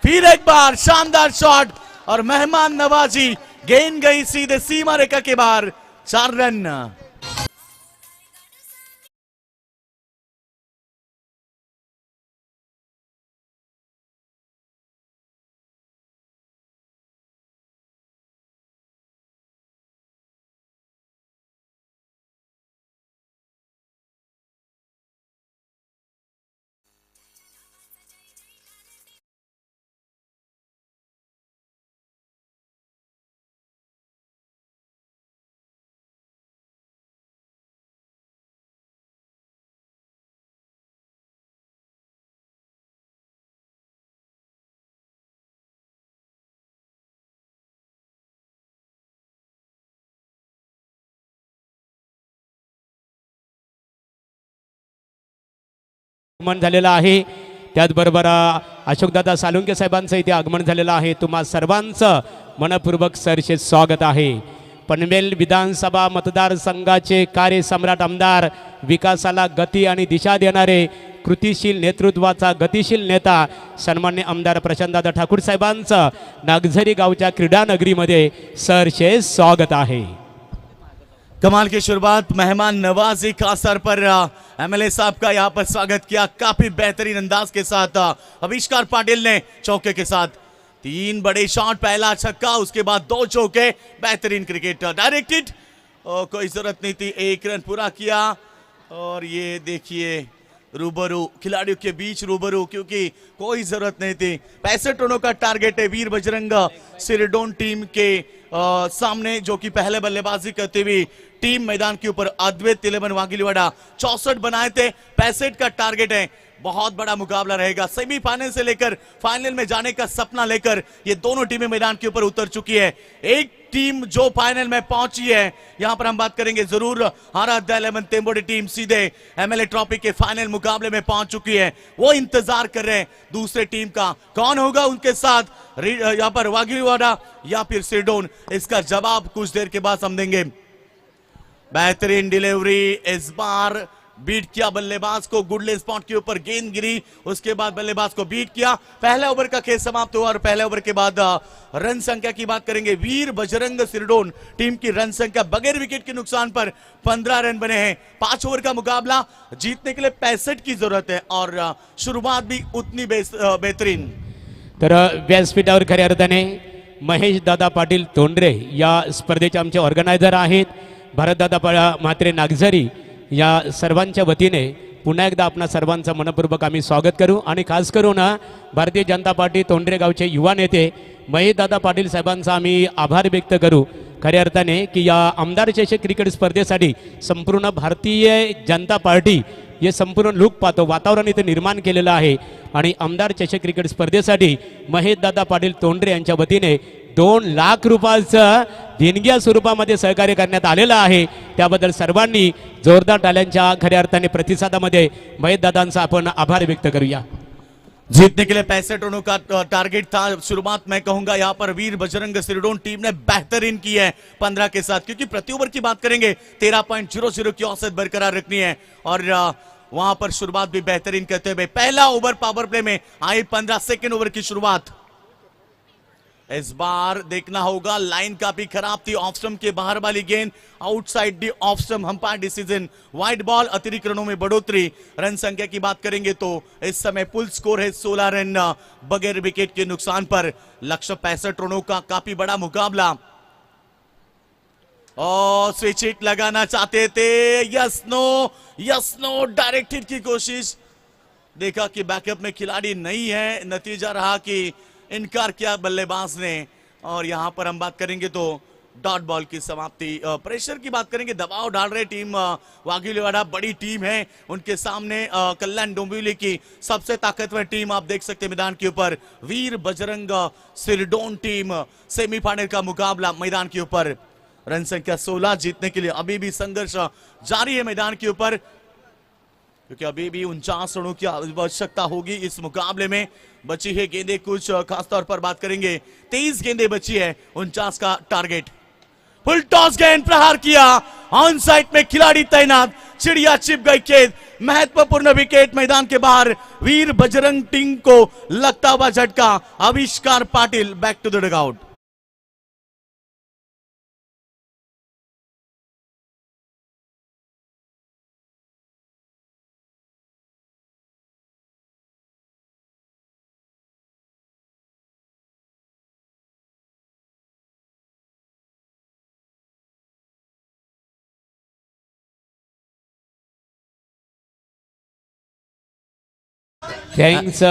फिर एक बार शानदार शॉट और मेहमान नवाजी, गेंद गई सीधे सीमा रेखा के बाहर. 4 रन. आगमन झालेलं आहे. त्याचबरोबर अशोकदादा सालुंके साहेबांचं इथे आगमन झालेलं आहे. तुम्हा सर्वांचं मनपूर्वक सरसे स्वागत आहे. पनवेल विधानसभा मतदारसंघाचे कार्यसम्राट आमदार, विकासाला गती आणि दिशा देणारे, कृतिशील नेतृत्वाचा गतिशील नेता सन्मान्य आमदार प्रशांतदादा ठाकूर साहेबांचं नागझरी गावच्या क्रीडा नगरीमध्ये सरसे स्वागत आहे. कमाल की शुरुआत, मेहमान नवाजी खास तौर पर एमएलए साहब का यहाँ पर स्वागत किया काफी बेहतरीन अंदाज के साथ. आविष्कार पाटिल ने चौके के साथ 3 बड़े शॉट, पहला छक्का, उसके बाद 2 चौके. बेहतरीन क्रिकेट डायरेक्टेड, कोई जरूरत नहीं थी, 1 रन पूरा किया. और ये देखिए रूबरू खिलाड़ियों के बीच रूबरू, क्योंकि कोई जरूरत नहीं थी. 65 रनों का टारगेट है वीर बजरंग सिरडोन टीम के सामने, जो कि पहले बल्लेबाजी करती हुई टीम मैदान के ऊपर अद्वैत तिलेमन वागिलीवाड़ा 64 बनाए थे. 65 का टारगेट है. बहुत बड़ा मुकाबला रहेगा. सेमीफाइनल से लेकर फाइनल में जाने का सपना लेकर ये दोनों टीमें मैदान के ऊपर उतर चुकी है. एक टीम जो फाइनल में पहुंची है, यहां पर हम बात करेंगे जरूर, आराध्या 11 तेंबोडी टीम सीधे एमएलए ट्रॉफी के फाइनल मुकाबले में पहुंच चुकी है. वो इंतजार कर रहे हैं दूसरे टीम का, कौन होगा उनके साथ, यहां पर वागिलीवाड़ा या फिर सिरडोन. इसका जवाब कुछ देर के बाद हम देंगे. बेहतरीन डिलीवरी, इस बार बीट किया बल्लेबाज को, गुडले स्पॉट के ऊपर गेंद गिरी, उसके बाद बल्लेबाज को बीट किया. पहले ओवर का खेल समाप्त हुआ और पहले ओवर के बाद रन संख्या की बात करेंगे. वीर बजरंग सिरडोन टीम की रन संख्या बगैर विकेट के नुकसान पर 15 रन बने हैं. 5 ओवर का मुकाबला, जीतने के लिए 65 की जरूरत है और शुरुआत भी उतनी बेहतरीन. तर व्यासपीठावर खऱ्या अर्थाने महेश दादा पाटील तोंडरे या स्पर्धेचे आमचे ऑर्गनायझर आहेत. भारतदादा म्हात्रे नागझरी या सर्वांच्या वतीने पुन्हा एकदा आपणा सर्वांचं मनपूर्वक आम्ही स्वागत करू. आणि खास करून भारतीय जनता पार्टी तोंडरे गावचे युवा नेते महेशदादा पाटील साहेबांचा आम्ही आभार व्यक्त करू खऱ्या अर्थाने की या आमदार चषक क्रिकेट स्पर्धेसाठी संपूर्ण भारतीय जनता पार्टी हे संपूर्ण लूक पाहतो वातावरण इथे निर्माण केलेलं आहे. आणि आमदार चषक क्रिकेट स्पर्धेसाठी महेशदादा पाटील तोंडरे यांच्या वतीने 2 लाख रुपयाचं देणग्या स्वरूपामध्ये सहकार्य करण्यात आलेलं आहे. त्याबद्दल सर्वांनी जोरदार टाळ्यांच्या खऱ्या अर्थाने प्रतिसादामध्ये महेशदादांचा आपण आभार व्यक्त करूया. जीतने के लिए 65 रनों का टारगेट था. शुरुआत मैं कहूंगा यहाँ पर वीर बजरंग सिरडोन टीम ने बेहतरीन की है 15 के साथ, क्योंकि प्रति ओवर की बात करेंगे 13.00 की औसत बरकरार रखनी है. और वहां पर शुरुआत भी बेहतरीन करते हुए पहला ओवर पावर प्ले में आई 15. सेकेंड ओवर की शुरुआत इस बार देखना होगा, लाइन काफी खराब थी. ऑफ स्टंप के बाहर वाली गेंद, outside the off stump, umpire decision, wide ball. अतिरिक्त रनों में बढ़ोतरी. रन संख्या की बात करेंगे तो इस समय फुल स्कोर है 16 रन बगैर विकेट के नुकसान पर. लक्ष्य 65 रनों का काफी बड़ा मुकाबला. और स्विच हिट लगाना चाहते थे, यस नो डायरेक्टेड की कोशिश. देखा कि बैकअप में खिलाड़ी नहीं है, नतीजा रहा कि इनकार किया बल्लेबाज ने. और यहां पर हम बात करेंगे तो डॉट बॉल की समाप्ति. प्रेशर की बात करेंगे, दबाव डाल रहे टीम वागिलीवाड़ा, बड़ी टीम है उनके सामने. कल्याण डोंबिवली की सबसे ताकतवर टीम आप देख सकते हैं मैदान के ऊपर. वीर बजरंग सिरडोन टीम, सेमीफाइनल का मुकाबला मैदान के ऊपर. रन संख्या 16, जीतने के लिए अभी भी संघर्ष जारी है मैदान के ऊपर, क्योंकि अभी भी 49 रनों की आवश्यकता होगी इस मुकाबले में. बची है गेंदें कुछ, खास तौर पर बात करेंगे 23 गेंदें बची है 49 का टारगेट. फुल टॉस गेंद प्रहार किया, ऑन साइड में खिलाड़ी तैनात, चिड़िया चिप गई खेत. महत्वपूर्ण विकेट मैदान के बाहर. वीर बजरंग टीम को लगता हुआ झटका. Avishkar Patil back to the dugout. Thanks.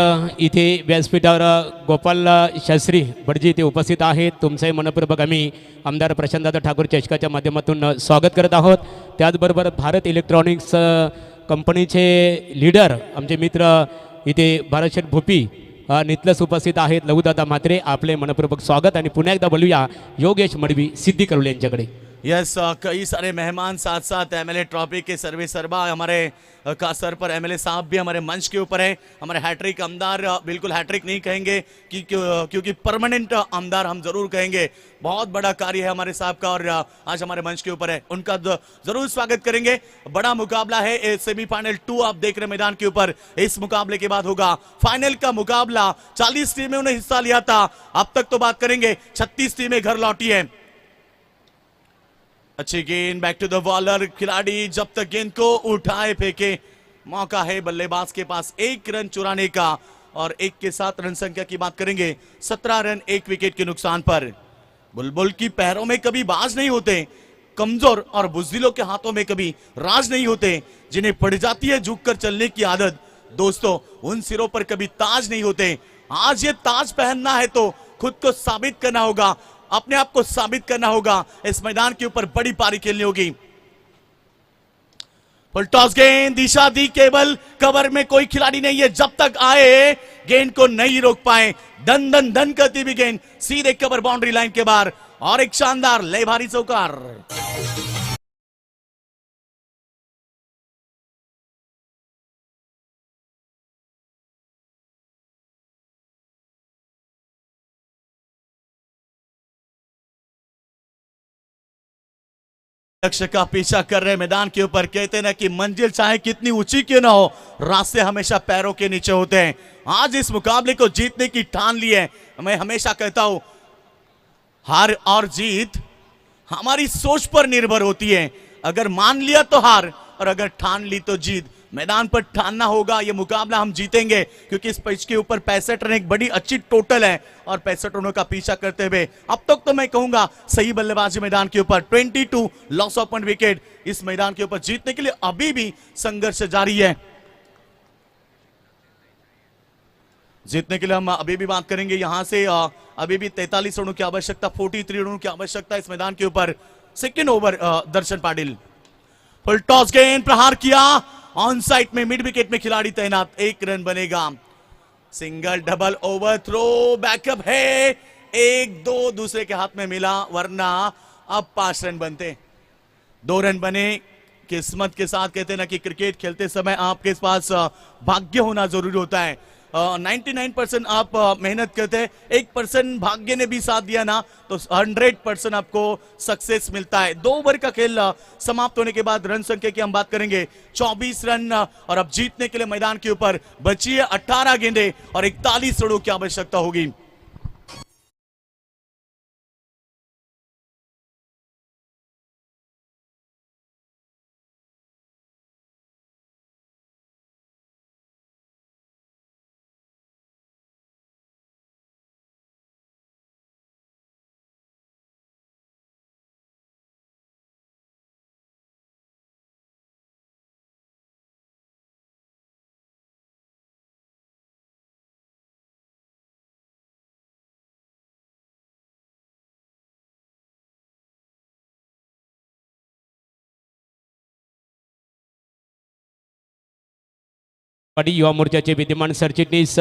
इथे व्यासपीठावर गोपाल शास्त्री भटजी इथे उपस्थित आहेत. तुमचंही मनपूर्वक आम्ही आमदार प्रशांतदादा ठाकूर चषकाच्या माध्यमातून स्वागत करत आहोत. त्याचबरोबर भारत इलेक्ट्रॉनिक्स कंपनीचे लीडर आमचे मित्र इथे भारतशेठ भोपी नितलस उपस्थित आहेत. लघुदादा म्हात्रे, आपले मनपूर्वक स्वागत. आणि पुन्हा एकदा बोलूया योगेश मडवी, सिद्धी करोले यांच्याकडे. यस कई सारे मेहमान साथ साथ एमएलए ट्रॉफी के सर्वे सरबा हमारे का सर पर एमएलए साहब भी हमारे मंच के ऊपर है। हमारे हैट्रिक आमदार बिल्कुल हैट्रिक नहीं कहेंगे क्योंकि परमानेंट आमदार हम जरूर कहेंगे। बहुत बड़ा कार्य है हमारे साहब का और आज हमारे मंच के ऊपर है, उनका जरूर स्वागत करेंगे। बड़ा मुकाबला है, सेमीफाइनल 2 आप देख रहे मैदान के ऊपर। इस मुकाबले के बाद होगा फाइनल का मुकाबला। 40 टीमें उन्हें हिस्सा लिया था, अब तक तो बात करेंगे 36 टीमें घर लौटी है। अच्छी गेंद, बैक टू द बॉलर। खिलाड़ी जब तक गेंद को उठाए फेंके, मौका है बल्लेबाज के पास 1 रन चुराने का और 1 के साथ रन संख्या की बात करेंगे 17 रन 1 विकेट के नुकसान पर। बुलबुल की पैरों में कभी बाज नहीं होते, कमजोर और बुज़दिलों के हाथों में कभी राज नहीं होते। जिन्हें पड़ जाती है झुककर चलने की आदत, दोस्तों उन सिरों पर कभी ताज नहीं होते। आज ये ताज पहनना है तो खुद को साबित करना होगा, अपने आप को साबित करना होगा। इस मैदान के ऊपर बड़ी पारी खेलनी होगी। फुल टॉस गेंद, दिशा दी केवल कवर में कोई खिलाड़ी नहीं है। जब तक आए गेंद को नहीं रोक पाए, दन दन दन करती भी गेंद सीधे कवर बाउंड्री लाइन के बाहर और एक शानदार ले भारी चौकार। लक्ष्य का पीछा कर रहे मैदान के ऊपर। कहते ना कि मंजिल चाहे कितनी ऊंची क्यों ना हो, रास्ते हमेशा पैरों के नीचे होते हैं। आज इस मुकाबले को जीतने की ठान ली है। मैं हमेशा कहता हूं हार और जीत हमारी सोच पर निर्भर होती है। अगर मान लिया तो हार और अगर ठान ली तो जीत। मैदान पर ठानना होगा, ये मुकाबला हम जीतेंगे क्योंकि इस पिच के ऊपर 65 रन एक बड़ी अच्छी टोटल है और 65 रनों का पीछा करते हुए अब तक तो मैं कहूंगा सही बल्लेबाजी मैदान के ऊपर। 22 लॉस ऑफ पॉइंट विकेट। इस मैदान के ऊपर जीतने के लिए अभी भी संघर्ष जारी है। जीतने के लिए हम अभी भी बात करेंगे। यहां से अभी भी 43 रनों की आवश्यकता, 43 रनों की आवश्यकता इस मैदान के ऊपर। Second over Darshan Patil. Full toss गेंद, प्रहार किया ऑन साइड में, मिड विकेट में खिलाड़ी तैनात। 1 रन बनेगा। Single double overthrow, backup है 1-2 दूसरे के हाथ में मिला, वरना अब 5 रन बनते। 2 रन बने। किस्मत के साथ कहते ना कि क्रिकेट खेलते समय आपके पास भाग्य होना जरूरी होता है। 99% आप मेहनत करते हैं, 1% भाग्य ने भी साथ दिया ना तो 100% आपको सक्सेस मिलता है। 2 ओवर का खेल समाप्त होने के बाद रन संख्या की हम बात करेंगे 24 रन और अब जीतने के लिए मैदान के ऊपर बची है 18 गेंदें और 41 रनों की आवश्यकता होगी। पाटी युवा मोर्चाचे विद्यमान सरचिटणीस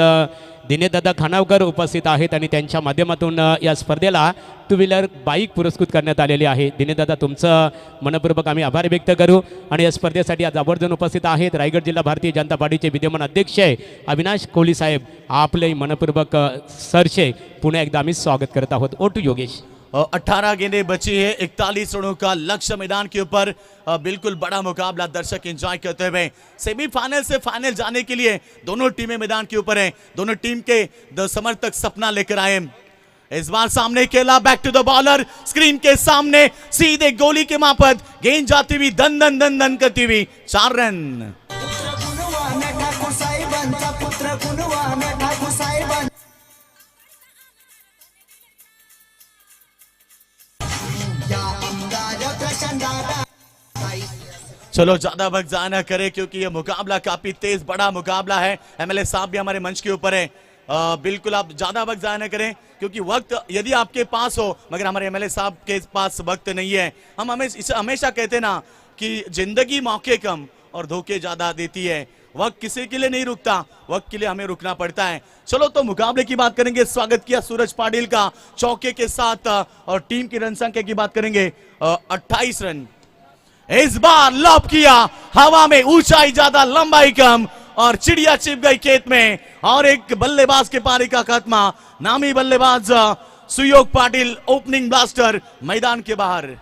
दिनेशदादा खानावकर उपस्थित आहेत आणि त्यांच्या माध्यमातून या स्पर्धेला 2 व्हीलर बाईक पुरस्कृत करण्यात आलेली आहे। दिनेशदादा तुमचं मनपूर्वक आम्ही आभार व्यक्त करू आणि या स्पर्धेसाठी आज आवर्जून उपस्थित आहेत रायगड जिल्हा भारतीय जनता पार्टीचे विद्यमान अध्यक्ष अविनाश कोहली साहेब, आपले मनपूर्वक सरचे पुन्हा एकदा आम्ही स्वागत करत आहोत। O two Yogesh. 18 गेंदें बची है, 41 रनों का लक्ष्य मैदान के ऊपर। बिल्कुल बड़ा मुकाबला दर्शक एंजॉय करते हुए सेमीफाइनल से फाइनल जाने के लिए दोनों टीमें मैदान के ऊपर हैं। दोनों टीम के समर्थक सपना लेकर आए। इस बार सामने खेला, back to the bowler, screen के सामने सीधे गोली के मापद गेंद जाती हुई दन दन दन दन करती हुई 4 रन। चलो ज्यादा वक्त जाया ना करे क्योंकि ये मुकाबला काफी तेज बड़ा मुकाबला है। एमएलए साहब भी हमारे मंच के ऊपर है। बिल्कुल आप ज्यादा वक्त जाया ना करें क्योंकि वक्त यदि आपके पास हो, मगर हमारे एमएलए साहब के पास वक्त नहीं है। हम हमेशा कहते ना कि जिंदगी मौके कम और धोखे ज्यादा देती है। वक्त किसी के लिए नहीं रुकता, वक्त के लिए हमें रुकना पड़ता है। चलो तो मुकाबले की बात करेंगे। स्वागत किया सूरज पाटिल का चौके के साथ और टीम की रन संख्या की बात करेंगे 28 रन। इस बार लॉब किया हवा में, ऊंचाई ज्यादा लंबाई कम और चिड़िया चिप गई खेत में और एक बल्लेबाज के पारी का खात्मा। नामी बल्लेबाज सुयोग पाटिल ओपनिंग ब्लास्टर मैदान के बाहर।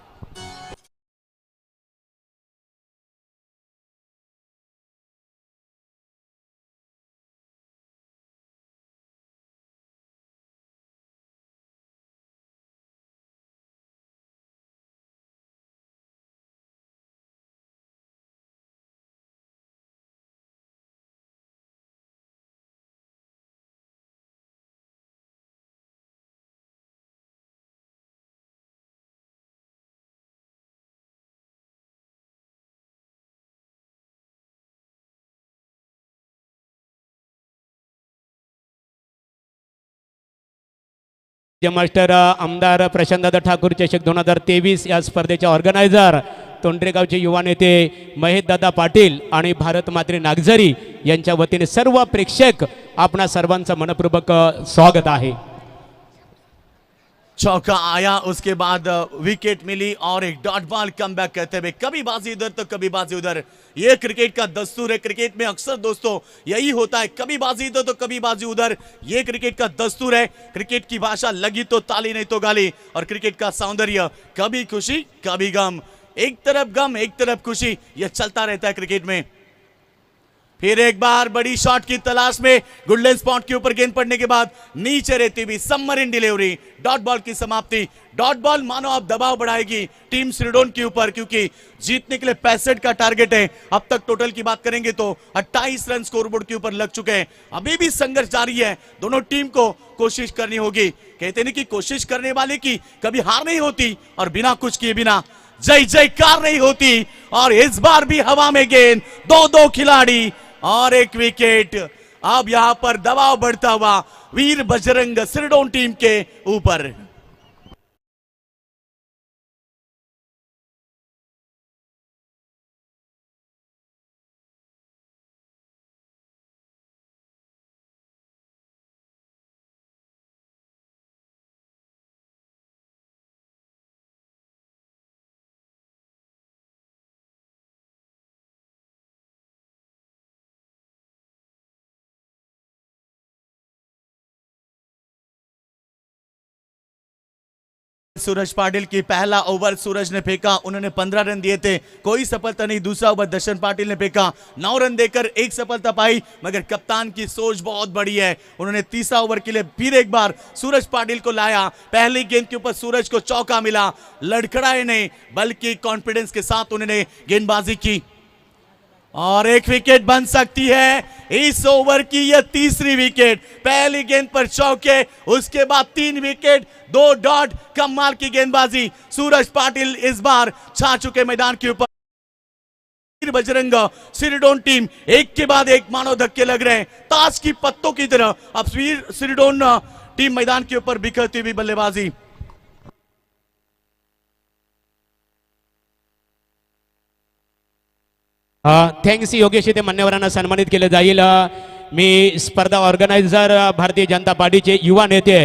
मास्टर आमदार प्रशांतदादा ठाकूर चषक 2023 या स्पर्धेचे ऑर्गनायझर तोंडरेगावचे युवा नेते महेशदादा पाटील आणि भारत मात्री नागझरी यांच्या वतीने सर्व प्रेक्षक आपणा सर्वांचं मनपूर्वक स्वागत आहे। चौका आया, उसके बाद विकेट मिली और एक डॉट बॉल कम बैक करते हुए कभी बाजी इधर तो कभी बाजी उधर। ये क्रिकेट का दस्तूर है। क्रिकेट में अक्सर दोस्तों यही होता है, कभी बाजी इधर तो कभी बाजी उधर। ये क्रिकेट का दस्तूर है। क्रिकेट की भाषा लगी तो ताली नहीं तो गाली और क्रिकेट का सौंदर्य कभी खुशी कभी गम, एक तरफ गम एक तरफ खुशी, यह चलता रहता है क्रिकेट में। फिर एक बार बड़ी शॉट की तलाश में गुडलैंड स्पॉट के ऊपर गेंद पड़ने के बाद नीचे रहती हुई सबमरीन डिलीवरी, डॉट बॉल की समाप्ति। डॉट बॉल मानो अब दबाव बढ़ाएगी टीम सिरडोन के ऊपर क्योंकि जीतने के लिए 65 का टारगेट है। अब तक टोटल की बात करेंगे तो 28 रन स्कोरबोर्ड के ऊपर लग चुके हैं। अभी भी संघर्ष जारी है, दोनों टीम को कोशिश करनी होगी। कहते नहीं कि कोशिश करने वाले की कभी हार नहीं होती और बिना कुछ किए बिना जय जयकार नहीं होती। और इस बार भी हवा में गेंद, दो खिलाड़ी और एक विकेट। अब यहां पर दबाव बढ़ता हुआ वीर बजरंग सिरडोन टीम के ऊपर। सूरज पाटिल की पहला ओवर सूरज ने फेंका, उन्होंने 15 रन दिए थे, कोई सफलता नहीं। दूसरा ओवर दर्शन पाटिल ने फेंका, 9 रन देकर एक सफलता पाई, मगर कप्तान की सोच बहुत बड़ी है। उन्होंने तीसरा ओवर के लिए फिर एक बार सूरज पाटिल को लाया। पहली गेंद के ऊपर सूरज को चौका मिला, लड़खड़ाए नहीं बल्कि कॉन्फिडेंस के साथ उन्होंने गेंदबाजी की और एक विकेट बन सकती है इस ओवर की यह तीसरी विकेट। पहली गेंद पर चौके, उसके बाद 3 विकेट, 2 डॉट, कमाल की गेंदबाजी। सूरज पाटिल इस बार छा चुके मैदान के ऊपर। बजरंग सिरडोन टीम एक के बाद एक मानो धक्के लग रहे हैं ताश की पत्तों की तरह। अब सिरडोन टीम मैदान के ऊपर बिखरती हुई बल्लेबाजी। थँक्स योगेश, इथे मान्यवरांना सन्मानित केलं जाईल। मी स्पर्धा ऑर्गनायझर भारतीय जनता पार्टीचे युवा नेते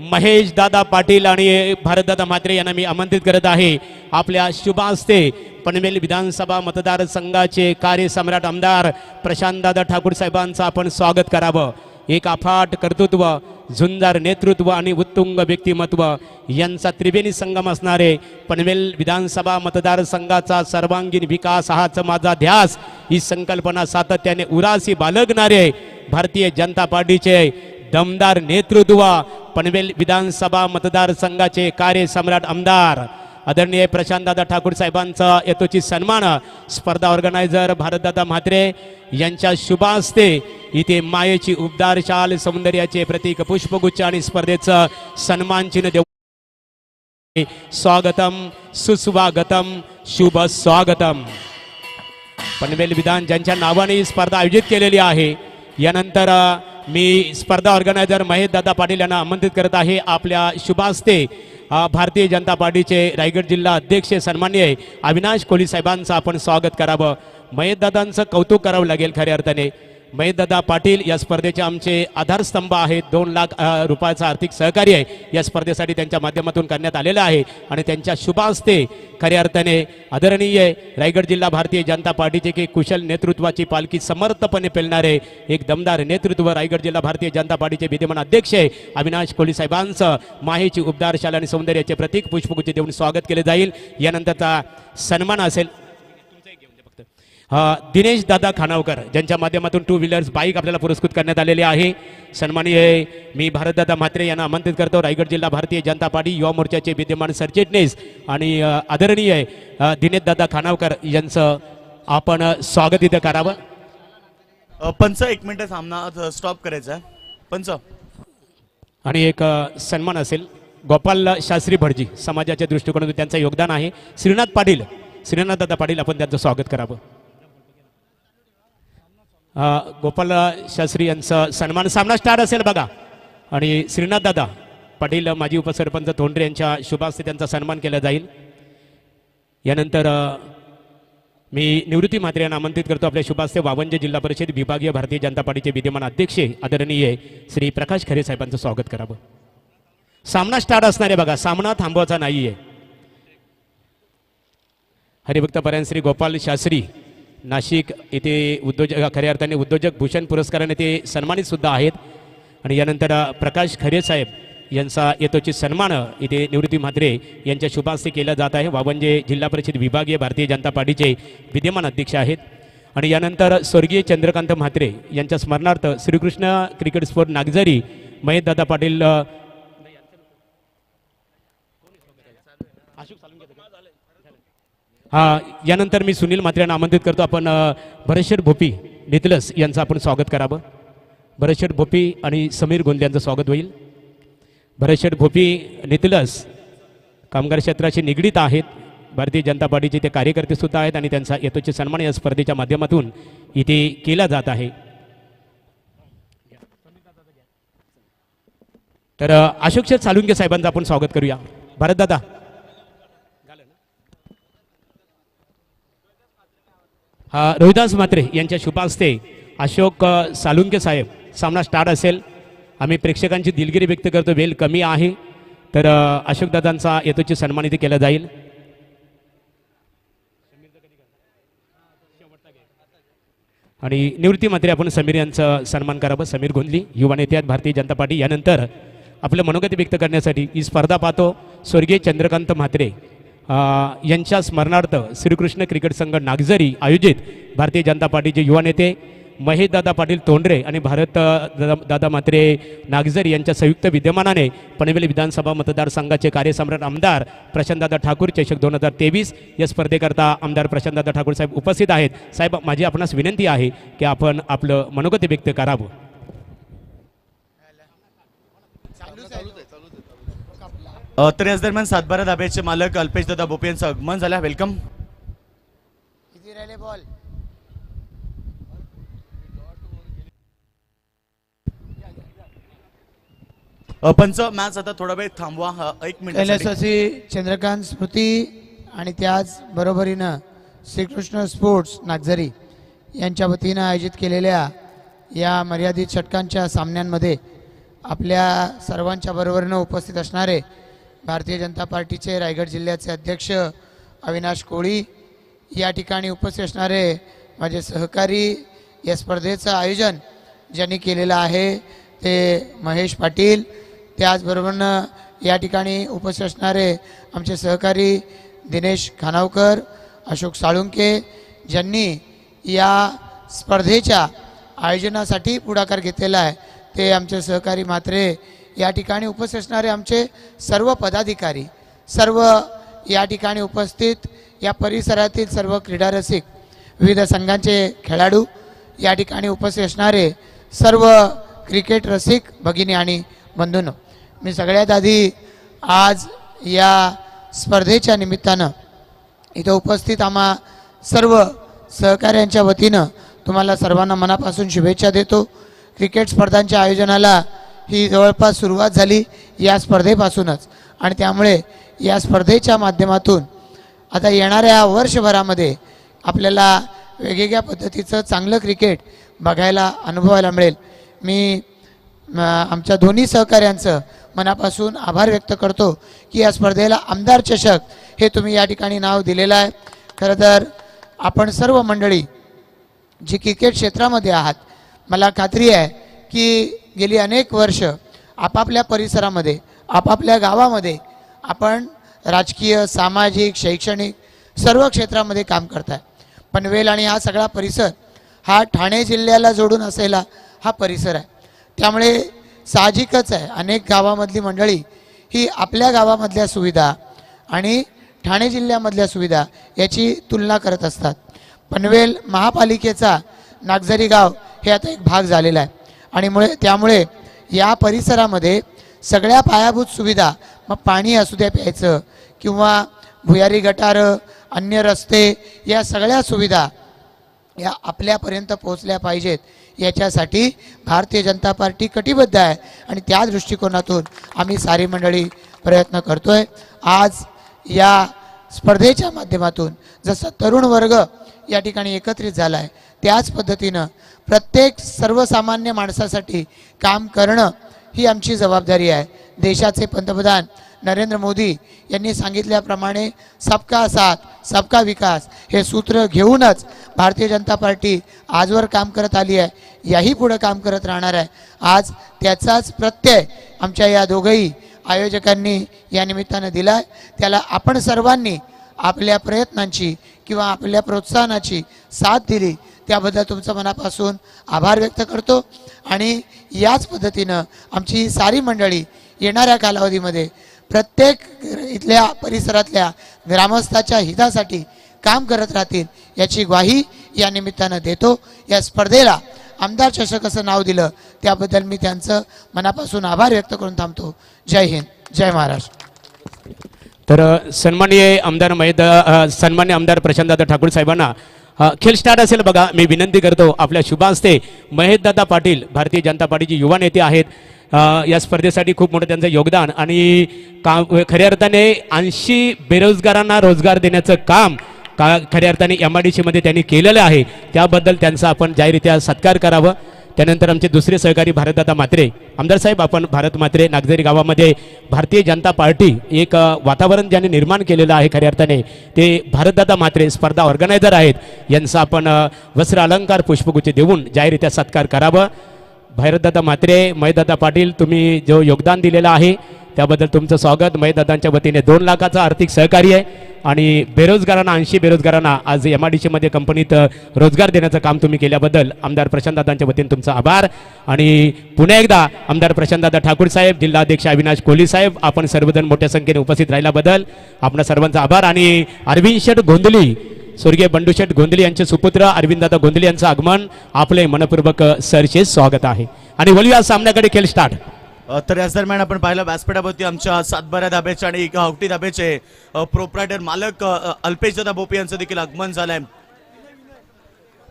महेश दादा पाटील आणि भारतदादा म्हात्रे यांना मी आमंत्रित करत आहे आपल्या शुभ हस्ते पनवेल विधानसभा मतदारसंघाचे कार्यसम्राट आमदार प्रशांतदादा ठाकूर साहेबांचं आपण स्वागत करावं। एक अफाट कर्तृत्व, झुंजार नेतृत्व आणि उत्तुंग व्यक्तिमत्व यांचा त्रिवेणी संगम असणारे पनवेल विधानसभा मतदारसंघाचा सर्वांगीण विकास हाच माझा ध्यास ही संकल्पना सातत्याने उरासी बाळगणारे भारतीय जनता पार्टीचे दमदार नेतृत्व पनवेल विधानसभा मतदारसंघाचे कार्यसम्राट आमदार आदरणीय प्रशांतदादा ठाकूर साहेबांचा यथोचित सन्मान स्पर्धा ऑर्गनायझर भारतदादा म्हात्रे यांच्या शुभ हस्ते इथे मायेची उबदार शाल, सौंदर्याचे प्रतीक पुष्पगुच्छ आणि स्पर्धेचं सन्मान चिन्ह देऊ। स्वागतम, सुस्वागतम, शुभ स्वागतम। पनवेल विधान ज्यांच्या नावाने ही स्पर्धा आयोजित केलेली आहे, यानंतर मी स्पर्धा ऑर्गनायझर महेश दादा पाटील यांना आमंत्रित करत आहे आपल्या शुभ हस्ते भारतीय जनता पार्टीचे रायगड जिल्हा अध्यक्ष सन्माननीय अविनाश कोहली साहेबांचं आपण स्वागत करावं। महेशदादांचं कौतुक करावं लागेल खऱ्या अर्थाने. महेशदादा पाटील या स्पर्धेचे आमचे आधारस्तंभ आहेत. 2 लाख रुपयाचं आर्थिक सहकार्य आहे या स्पर्धेसाठी त्यांच्या माध्यमातून करण्यात आलेलं आहे आणि त्यांच्या शुभ हस्ते खऱ्या अर्थाने आदरणीय रायगड जिल्हा भारतीय जनता पार्टीचे की कुशल नेतृत्वाची पालखी समर्थपणे पेलणारे एक दमदार नेतृत्व रायगड जिल्हा भारतीय जनता पार्टीचे विद्यमान अध्यक्ष अविनाश कोहली साहेबांचं माहेची उबदार शाल आणि सौंदर्याचे प्रतीक पुष्पगुच्छ देऊन स्वागत केले जाईल. यानंतरचा सन्मान असेल दिनेश दादा खानावकर ज्यांच्या माध्यमातून 2 व्हीलर्स बाईक आपल्याला पुरस्कृत करण्यात आलेले आहे. सन्माननीय मी भारतदादा म्हात्रे यांना आमंत्रित करतो. रायगड जिल्हा भारतीय जनता पार्टी युवा मोर्चाचे विद्यमान सरचिटणीस आणि आदरणीय दिनेश दादा खानावकर यांचं आपण स्वागत इथं करावं. पंच 1 मिनिट सामना स्टॉप करायचा आहे. पंच आणि एक सन्मान असेल गोपाल शास्त्री भटजी समाजाच्या दृष्टिकोनातून त्यांचं योगदान आहे. श्रीनाथ दादा पाटील आपण त्यांचं स्वागत करावं. गोपाल शास्त्री यांचा सन्मान सामना स्टार्ट असेल बघा. आणि श्रीनाथ दादा पाटील माजी उपसरपंच तोंडरे यांच्या शुभ हस्ते त्यांचा सन्मान केला जाईल. यानंतर मी निवृत्ती म्हात्रे यांना आमंत्रित करतो आपल्या शुभ हस्ते वावंजे जिल्हा परिषद विभागीय भारतीय जनता पार्टीचे विद्यमान अध्यक्ष आदरणीय श्री प्रकाश खरे साहेबांचं स्वागत करावं. सामना स्टार्ट असणार आहे बघा. सामना थांबवायचा नाहीये. हरिभक्त परायण श्री गोपाल शास्त्री नाशिक येथे उद्योजक खऱ्या अर्थाने उद्योजक भूषण पुरस्काराने ते सन्मानित सुद्धा आहेत. आणि यानंतर प्रकाश खरे साहेब यांचा येतोची सन्मान इथे निवृत्ती म्हात्रे यांच्या शुभ हस्ते केला जात आहे. वावंजे जिल्हा परिषद विभागीय भारतीय जनता पार्टीचे विद्यमान अध्यक्ष आहेत. आणि यानंतर स्वर्गीय चंद्रकांत म्हात्रे यांच्या स्मरणार्थ श्रीकृष्ण क्रिकेट स्पोर्ट नागझरी महेशदादा पाटील यानंतर मी सुनील म्हात्रे यांना आमंत्रित करतो. आपण भरतशेठ भोपी नितलस यांचं आपण स्वागत करावं. भरतशेठ भोपी आणि समीर गोंदे यांचं स्वागत होईल. भरतशेठ भोपी नितलस कामगार क्षेत्राशी निगडीत आहेत. भारतीय जनता पार्टीचे ते कार्यकर्ते सुद्धा आहेत आणि त्यांचा यथोचित सन्मान या स्पर्धेच्या माध्यमातून इथे केला जात आहे. तर अशोक शेठ सालुंके साहेबांचं आपण स्वागत करूया. भारतदादा रोहिदास म्हात्रे यांच्या शुभ हस्ते अशोक सालुंके साहेब सामना स्टार्ट असेल. आम्ही प्रेक्षकांची दिलगिरी व्यक्त करतो. वेळ कमी आहे तर अशोक दादांचा यथोचित सन्मान इथे केला जाईल. आणि निवृत्ती म्हात्रे आपण समीर यांचं सन्मान करावं. समीर गोंदली युवा नेते आहेत भारतीय जनता पार्टी. यानंतर आपलं मनोगत व्यक्त करण्यासाठी ही स्पर्धा पाहतो. स्वर्गीय चंद्रकांत म्हात्रे यांच्या स्मरणार्थ श्रीकृष्ण क्रिकेट संघ नागझरी आयोजित भारतीय जनता पार्टीचे युवा नेते महेशदादा पाटील तोंडरे आणि भारत दादा म्हात्रे नागझरी यांच्या संयुक्त विद्यमानाने पनवेल विधानसभा मतदारसंघाचे कार्यसम्राट आमदार प्रशांतदादा ठाकूर चषक 2023 या स्पर्धेकरता आमदार प्रशांतदादा ठाकूर साहेब उपस्थित आहेत. साहेब माझी आपणास विनंती आहे की आपण आपलं मनोगत व्यक्त करावं. तर याच दरम्यान सातबारा धाब्याचे मालक अल्पेश दादा भोपे यांचं आगमन झालं. वेलकम. किती राहिले बॉल? पंच मॅच आता थोडा वेळ थांबवा. 1 मिनिट. कैलासवासी चंद्रकांत स्मृती आणि त्याच बरोबरीनं श्रीकृष्ण स्पोर्ट्स नागझरी यांच्या वतीनं आयोजित केलेल्या या मर्यादित षटकांच्या सामन्यांमध्ये आपल्या सर्वांच्या बरोबरीनं उपस्थित असणारे भारतीय जनता पार्टीचे रायगड जिल्ह्याचे अध्यक्ष अविनाश कोळी, या ठिकाणी उपस्थित असणारे माझे सहकारी, या स्पर्धेचं आयोजन ज्यांनी केलेलं आहे ते महेश पाटील, त्याचबरोबरनं या ठिकाणी उपस्थित असणारे आमचे सहकारी दिनेश खानावकर, अशोक साळुंके, ज्यांनी या स्पर्धेच्या आयोजनासाठी पुढाकार घेतलेला आहे ते आमचे सहकारी म्हात्रे, या ठिकाणी उपस्थित असणारे आमचे सर्व पदाधिकारी, सर्व या ठिकाणी उपस्थित या परिसरातील सर्व क्रीडा रसिक, विविध संघांचे खेळाडू, या ठिकाणी उपस्थित असणारे सर्व क्रिकेट रसिक भगिनी आणि बंधूंनो, मी सगळ्यात आधी आज या स्पर्धेच्या निमित्तानं इथं उपस्थित आम्हा सर्व सहकाऱ्यांच्या वतीनं तुम्हाला सर्वांना मनापासून शुभेच्छा देतो. क्रिकेट स्पर्धांच्या आयोजनाला ही जवळपास सुरुवात झाली या स्पर्धेपासूनच आणि त्यामुळे या स्पर्धेच्या माध्यमातून आता येणाऱ्या वर्षभरामध्ये आपल्याला वेगवेगळ्या पद्धतीचं चांगलं क्रिकेट बघायला अनुभवायला मिळेल. मी आमच्या दोन्ही सहकाऱ्यांचं मनापासून आभार व्यक्त करतो की या स्पर्धेला आमदार चषक हे तुम्ही या ठिकाणी नाव दिलेलं आहे. खरं तर आपण सर्व मंडळी जी क्रिकेट क्षेत्रामध्ये आहात, मला खात्री आहे की गेली अनेक वर्ष आपापल्या परिसरामध्ये आपापल्या गावामध्ये आपण राजकीय, सामाजिक, शैक्षणिक सर्व क्षेत्रामध्ये काम करताय. पनवेल आणि हा सगळा परिसर हा ठाणे जिल्ह्याला जोडून असलेला हा परिसर आहे. त्यामुळे साहजिकच आहे अनेक गावामधली मंडळी ही आपल्या गावामधल्या सुविधा आणि ठाणे जिल्ह्यामधल्या सुविधा याची तुलना करत असतात. पनवेल महापालिकेचा नागझरी गाव हे आता एक भाग झालेला आहे आणि त्यामुळे या परिसरामध्ये सगळ्या पायाभूत सुविधा, मग पाणी असू द्या प्यायचं किंवा भुयारी गटारं, अन्य रस्ते, या सगळ्या सुविधा या आपल्यापर्यंत पोहोचल्या पाहिजेत याच्यासाठी भारतीय जनता पार्टी कटिबद्ध आहे आणि त्या दृष्टिकोनातून आम्ही सारी मंडळी प्रयत्न करतोय. आज या स्पर्धेच्या माध्यमातून जसं तरुण वर्ग या ठिकाणी एकत्रित झाला आहे, त्याच पद्धतीनं प्रत्येक सर्वसामान्य माणसासाठी काम करणं ही आमची जबाबदारी आहे. देशाचे पंतप्रधान नरेंद्र मोदी यांनी सांगितल्याप्रमाणे सबका साथ सबका विकास हे सूत्र घेऊनच भारतीय जनता पार्टी आजवर काम करत आली आहे, याही पुढे काम करत राहणार आहे. आज त्याचाच प्रत्यय आमच्या या दोघंही आयोजकांनी या निमित्तानं दिला आहे. त्याला आपण सर्वांनी आपल्या प्रयत्नांची किंवा आपल्या प्रोत्साहनाची साथ दिली त्याबद्दल तुमचं मनापासून आभार व्यक्त करतो आणि याच पद्धतीनं आमची सारी मंडळी येणाऱ्या कालावधीमध्ये प्रत्येक इथल्या परिसरातल्या ग्रामस्थाच्या हितासाठी काम करत राहतील याची ग्वाही या निमित्तानं देतो. या स्पर्धेला आमदार चषक असं नाव दिलं त्याबद्दल मी त्यांचं मनापासून आभार व्यक्त करून थांबतो. जय हिंद, जय महाराष्ट्र. तर सन्माननीय आमदार प्रशांतदादा ठाकूर साहेबांना खेळ स्टार्ट असेल बघा. मी विनंती करतो आपल्या शुभ हस्ते महेशदादा पाटील भारतीय जनता पार्टीचे युवा नेते आहेत. या स्पर्धेसाठी खूप मोठं त्यांचं योगदान आणि काम खऱ्या अर्थाने 80 बेरोजगारांना रोजगार देण्याचं काम खऱ्या अर्थाने MIDC मध्ये त्यांनी केलेलं आहे. त्याबद्दल त्यांचा आपण जाहीररित्या सत्कार करावं. त्यानंतर आमचे दुसरे सहकारी भारतदादा म्हात्रे. आमदार साहेब, आपण भारत म्हात्रे नागझरी गावामध्ये भारतीय जनता पार्टी एक वातावरण ज्याने निर्माण केलेलं आहे खऱ्या अर्थाने ते भारतदादा म्हात्रे स्पर्धा ऑर्गनायझर आहेत. यांचा आपण वस्त्र अलंकार पुष्पगुच्छ देऊन जाहीररित्या सत्कार करावं. भारतदादा म्हात्रे, महेशदादा पाटील, तुम्ही जो योगदान दिलेलं आहे त्याबद्दल तुमचं स्वागत. महेशदादांच्या वतीने 2 लाखाचं आर्थिक सहकार्य आहे आणि बेरोजगारांना 80 बेरोजगारांना आज MIDC मध्ये कंपनीत रोजगार देण्याचं काम तुम्ही केल्याबद्दल आमदार प्रशांतदादांच्या वतीने तुमचा आभार. आणि पुन्हा एकदा आमदार प्रशांतदादा ठाकूर साहेब, जिल्हाध्यक्ष अविनाश कोहली साहेब, आपण सर्वजण मोठ्या संख्येने उपस्थित राहिल्याबद्दल आपणा सर्वांचा आभार. आणि अरविंद शेठ गोंधली, स्वर्गीय बंडू शेठ गोंधली यांचे सुपुत्र अरविंददादा गोंधली यांचं आगमन आपले मनपूर्वक सरचे स्वागत आहे. आणि वळूया सामन्याकडे. खेळ स्टार्ट. तर याच दरम्यान आपण पाहिलं व्यासपीठावरती आमच्या सातबारा धाब्याचे आणि गावठी धाब्याचे प्रोप्रायटर मालक अल्पेश दादा बोपे यांचं देखील आगमन झालंय.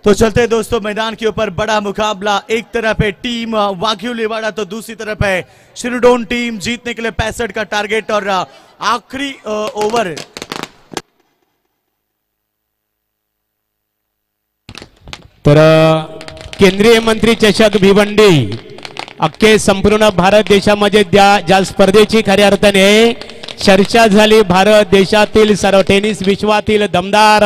तो चलते दोस्तों, मैदान के ऊपर बड़ा मुकाबला. एक तरफ है टीम वाघिव लेवाड़ा तो दूसरी तरफ है शिरडोन टीम. जीतने के लिए 65 का टारगेट और आखिरी ओवर. तर केंद्रीय मंत्री चषक भिवंडी अख्खे संपूर्ण भारत देशामध्ये ज्या स्पर्धेची खऱ्या अर्थाने चर्चा झाली, भारत देशातील सर्व टेनिस विश्वातील दमदार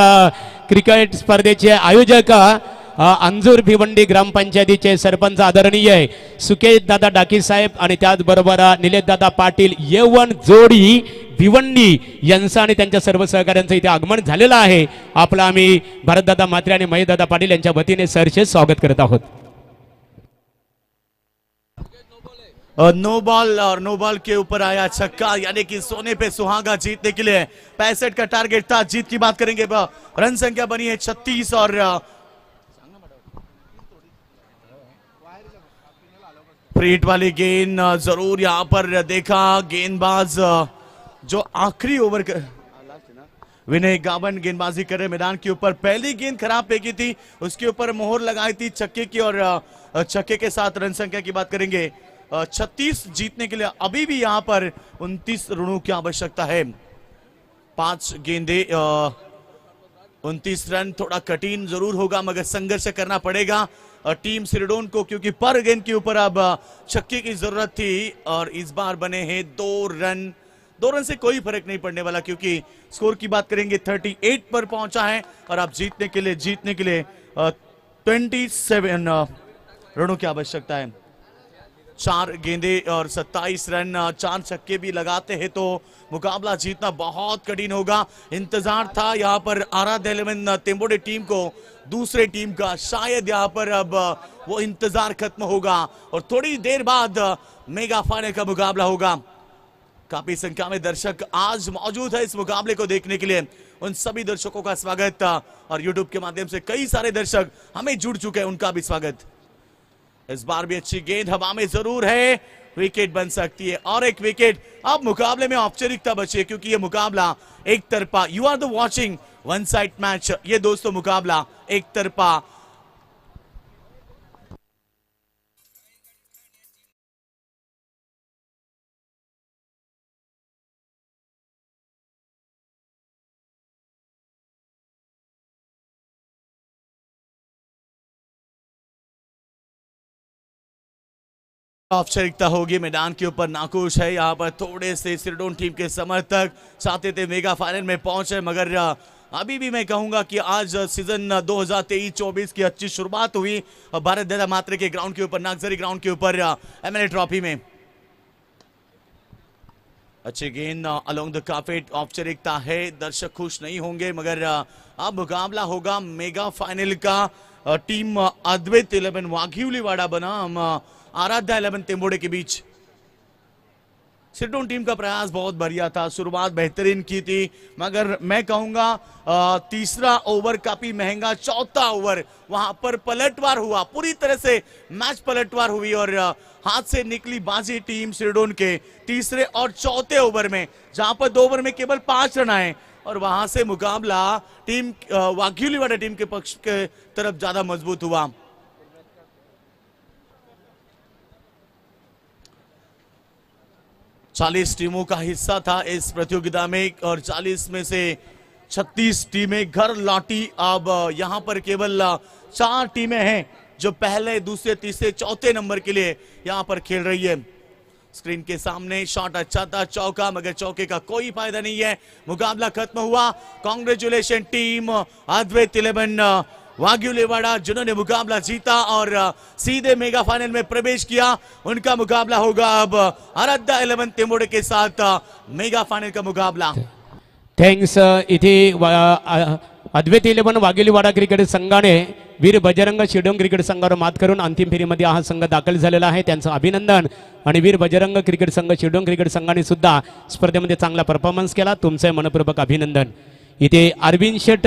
क्रिकेट स्पर्धेचे आयोजक अंजूर भिवंडी ग्रामपंचायतीचे सरपंच आदरणीय सुकेश दादा डाकी साहेब आणि त्याचबरोबर निलेश दादा पाटील येवन जोडी भिवंडी यांचं आणि त्यांच्या सर्व सहकाऱ्यांचं इथे आगमन झालेलं आहे. आपला आम्ही भारतदादा म्हात्रे आणि महेशदादा पाटील यांच्या वतीने सरचे स्वागत करत आहोत. नो बॉल और नो बॉल के ऊपर आया छक्का, यानी कि सोने पे सुहागा. जीतने के लिए 65 का टारगेट था. जीत की बात करेंगे, रन संख्या बनी है 36 और फ्रीट वाली गेंद जरूर यहां पर देखा. गेंदबाज जो आखिरी ओवर विनय गावन गेंदबाजी कर रहे मैदान के ऊपर. पहली गेंद खराब फेंकी थी, उसके ऊपर मोहर लगाई थी छक्के की और छक्के के साथ रन संख्या की बात करेंगे 36. जीतने के लिए अभी भी यहां पर 29 रनों की आवश्यकता है. 5 गेंदे 29 रन थोड़ा कठिन जरूर होगा मगर संघर्ष करना पड़ेगा टीम सिरडोन को, क्योंकि पर गेंद के ऊपर अब छक्के की जरूरत थी और इस बार बने हैं 2 रन। 2 रन से कोई फर्क नहीं पड़ने वाला, क्योंकि स्कोर की बात करेंगे 38 पर पहुंचा है और अब जीतने के लिए 27 रनों की आवश्यकता है। 4 गेंदे और 27 रन, 4 छक्के भी लगाते हैं तो मुकाबला जीतना बहुत कठिन होगा। इंतजार था यहाँ पर आराध्य 11 तेंबोडे टीम को दूसरे टीम का, शायद यहाँ पर अब वो इंतजार खत्म होगा और थोड़ी देर बाद मेगा फाइनल का मुकाबला होगा। काफी संख्या में दर्शक आज मौजूद है इस मुकाबले को देखने के लिए। उन सभी दर्शकों का स्वागत और यूट्यूब के माध्यम से कई सारे दर्शक हमें जुड़ चुके हैं, उनका भी स्वागत। इस बार भी अच्छी गेंद हवा में जरूर है, विकेट बन सकती है और एक विकेट। अब मुकाबले में औपचारिकता बची है क्योंकि ये मुकाबला एक तरफा, you are the watching one side match. ये दोस्तों मुकाबला एक तरफा औपचारिकता होगी। मैदान के ऊपर नाखुश है यहाँ पर थोड़े से सिरडोन टीम के समर्थक, चाहते थे मेगा फाइनल में पहुंचे मगर अभी भी मैं कहूंगा कि आज सीजन 2023-24 की अच्छी शुरुआत हुई भारत दादा मात्रे के ग्राउंड के ऊपर, नागजरी ग्राउंड के ऊपर एमएलए ट्रॉफी में। अच्छी गेंद अलोंग द कार्पेट, औपचारिकता है, दर्शक खुश नहीं होंगे मगर अब मुकाबला होगा मेगा फाइनल का। टीम अद्वैत 11 वाघिवलीवाड़ा बनाम आराध्या 11 तेंबोडे के बीच। सिरडोन टीम का प्रयास बहुत बढ़िया था, शुरुआत बेहतरीन की थी मगर मैं कहूंगा तीसरा ओवर काफी महंगा, चौथा ओवर वहां पर पलटवार हुआ, पूरी तरह से मैच पलटवार हुई और हाथ से निकली बाजी टीम सिरडोन के तीसरे और चौथे ओवर में, जहां पर 2 ओवर में केवल 5 रन आए और वहां से मुकाबला टीम वाघिवलीवाड़ा टीम के पक्ष के तरफ ज्यादा मजबूत हुआ। चालीस टीमों का हिस्सा था इस प्रतियोगिता में और 40 में से 36 टीमें घर लौटी। अब यहां पर केवल 4 टीमें हैं जो पहले, दूसरे, तीसरे, चौथे नंबर के लिए यहां पर खेल रही है। स्क्रीन के सामने शॉट अच्छा था, चौका, मगर चौके का कोई फायदा नहीं है। मुकाबला खत्म हुआ। कांग्रेचुलेशन टीम अद्वैत 11 वाघिवलीवाड़ा जिन्होंने मुकाबला जीता और सीधे मेगा फाइनल में प्रवेश किया। उनका मुकाबला होगा अब आराध्या 11 तेंबोडे के साथ मेगा फाइनल का मुकाबला। थँक्स। इथे अद्वैत 11 वाघिवलीवाड़ा क्रिकेट संघाने वीर बजरंग शिडोंग क्रिकेट संघावर मात करून अंतिम फेरीमध्ये हा संघ दाखल झालेला आहे, त्यांचं अभिनंदन। आणि वीर बजरंग क्रिकेट संघ शिडोंग क्रिकेट संघाने सुद्धा स्पर्धेमध्ये चांगला परफॉर्मन्स केला, तुमचे मनपूर्वक अभिनंदन। इथे अरविंद शेट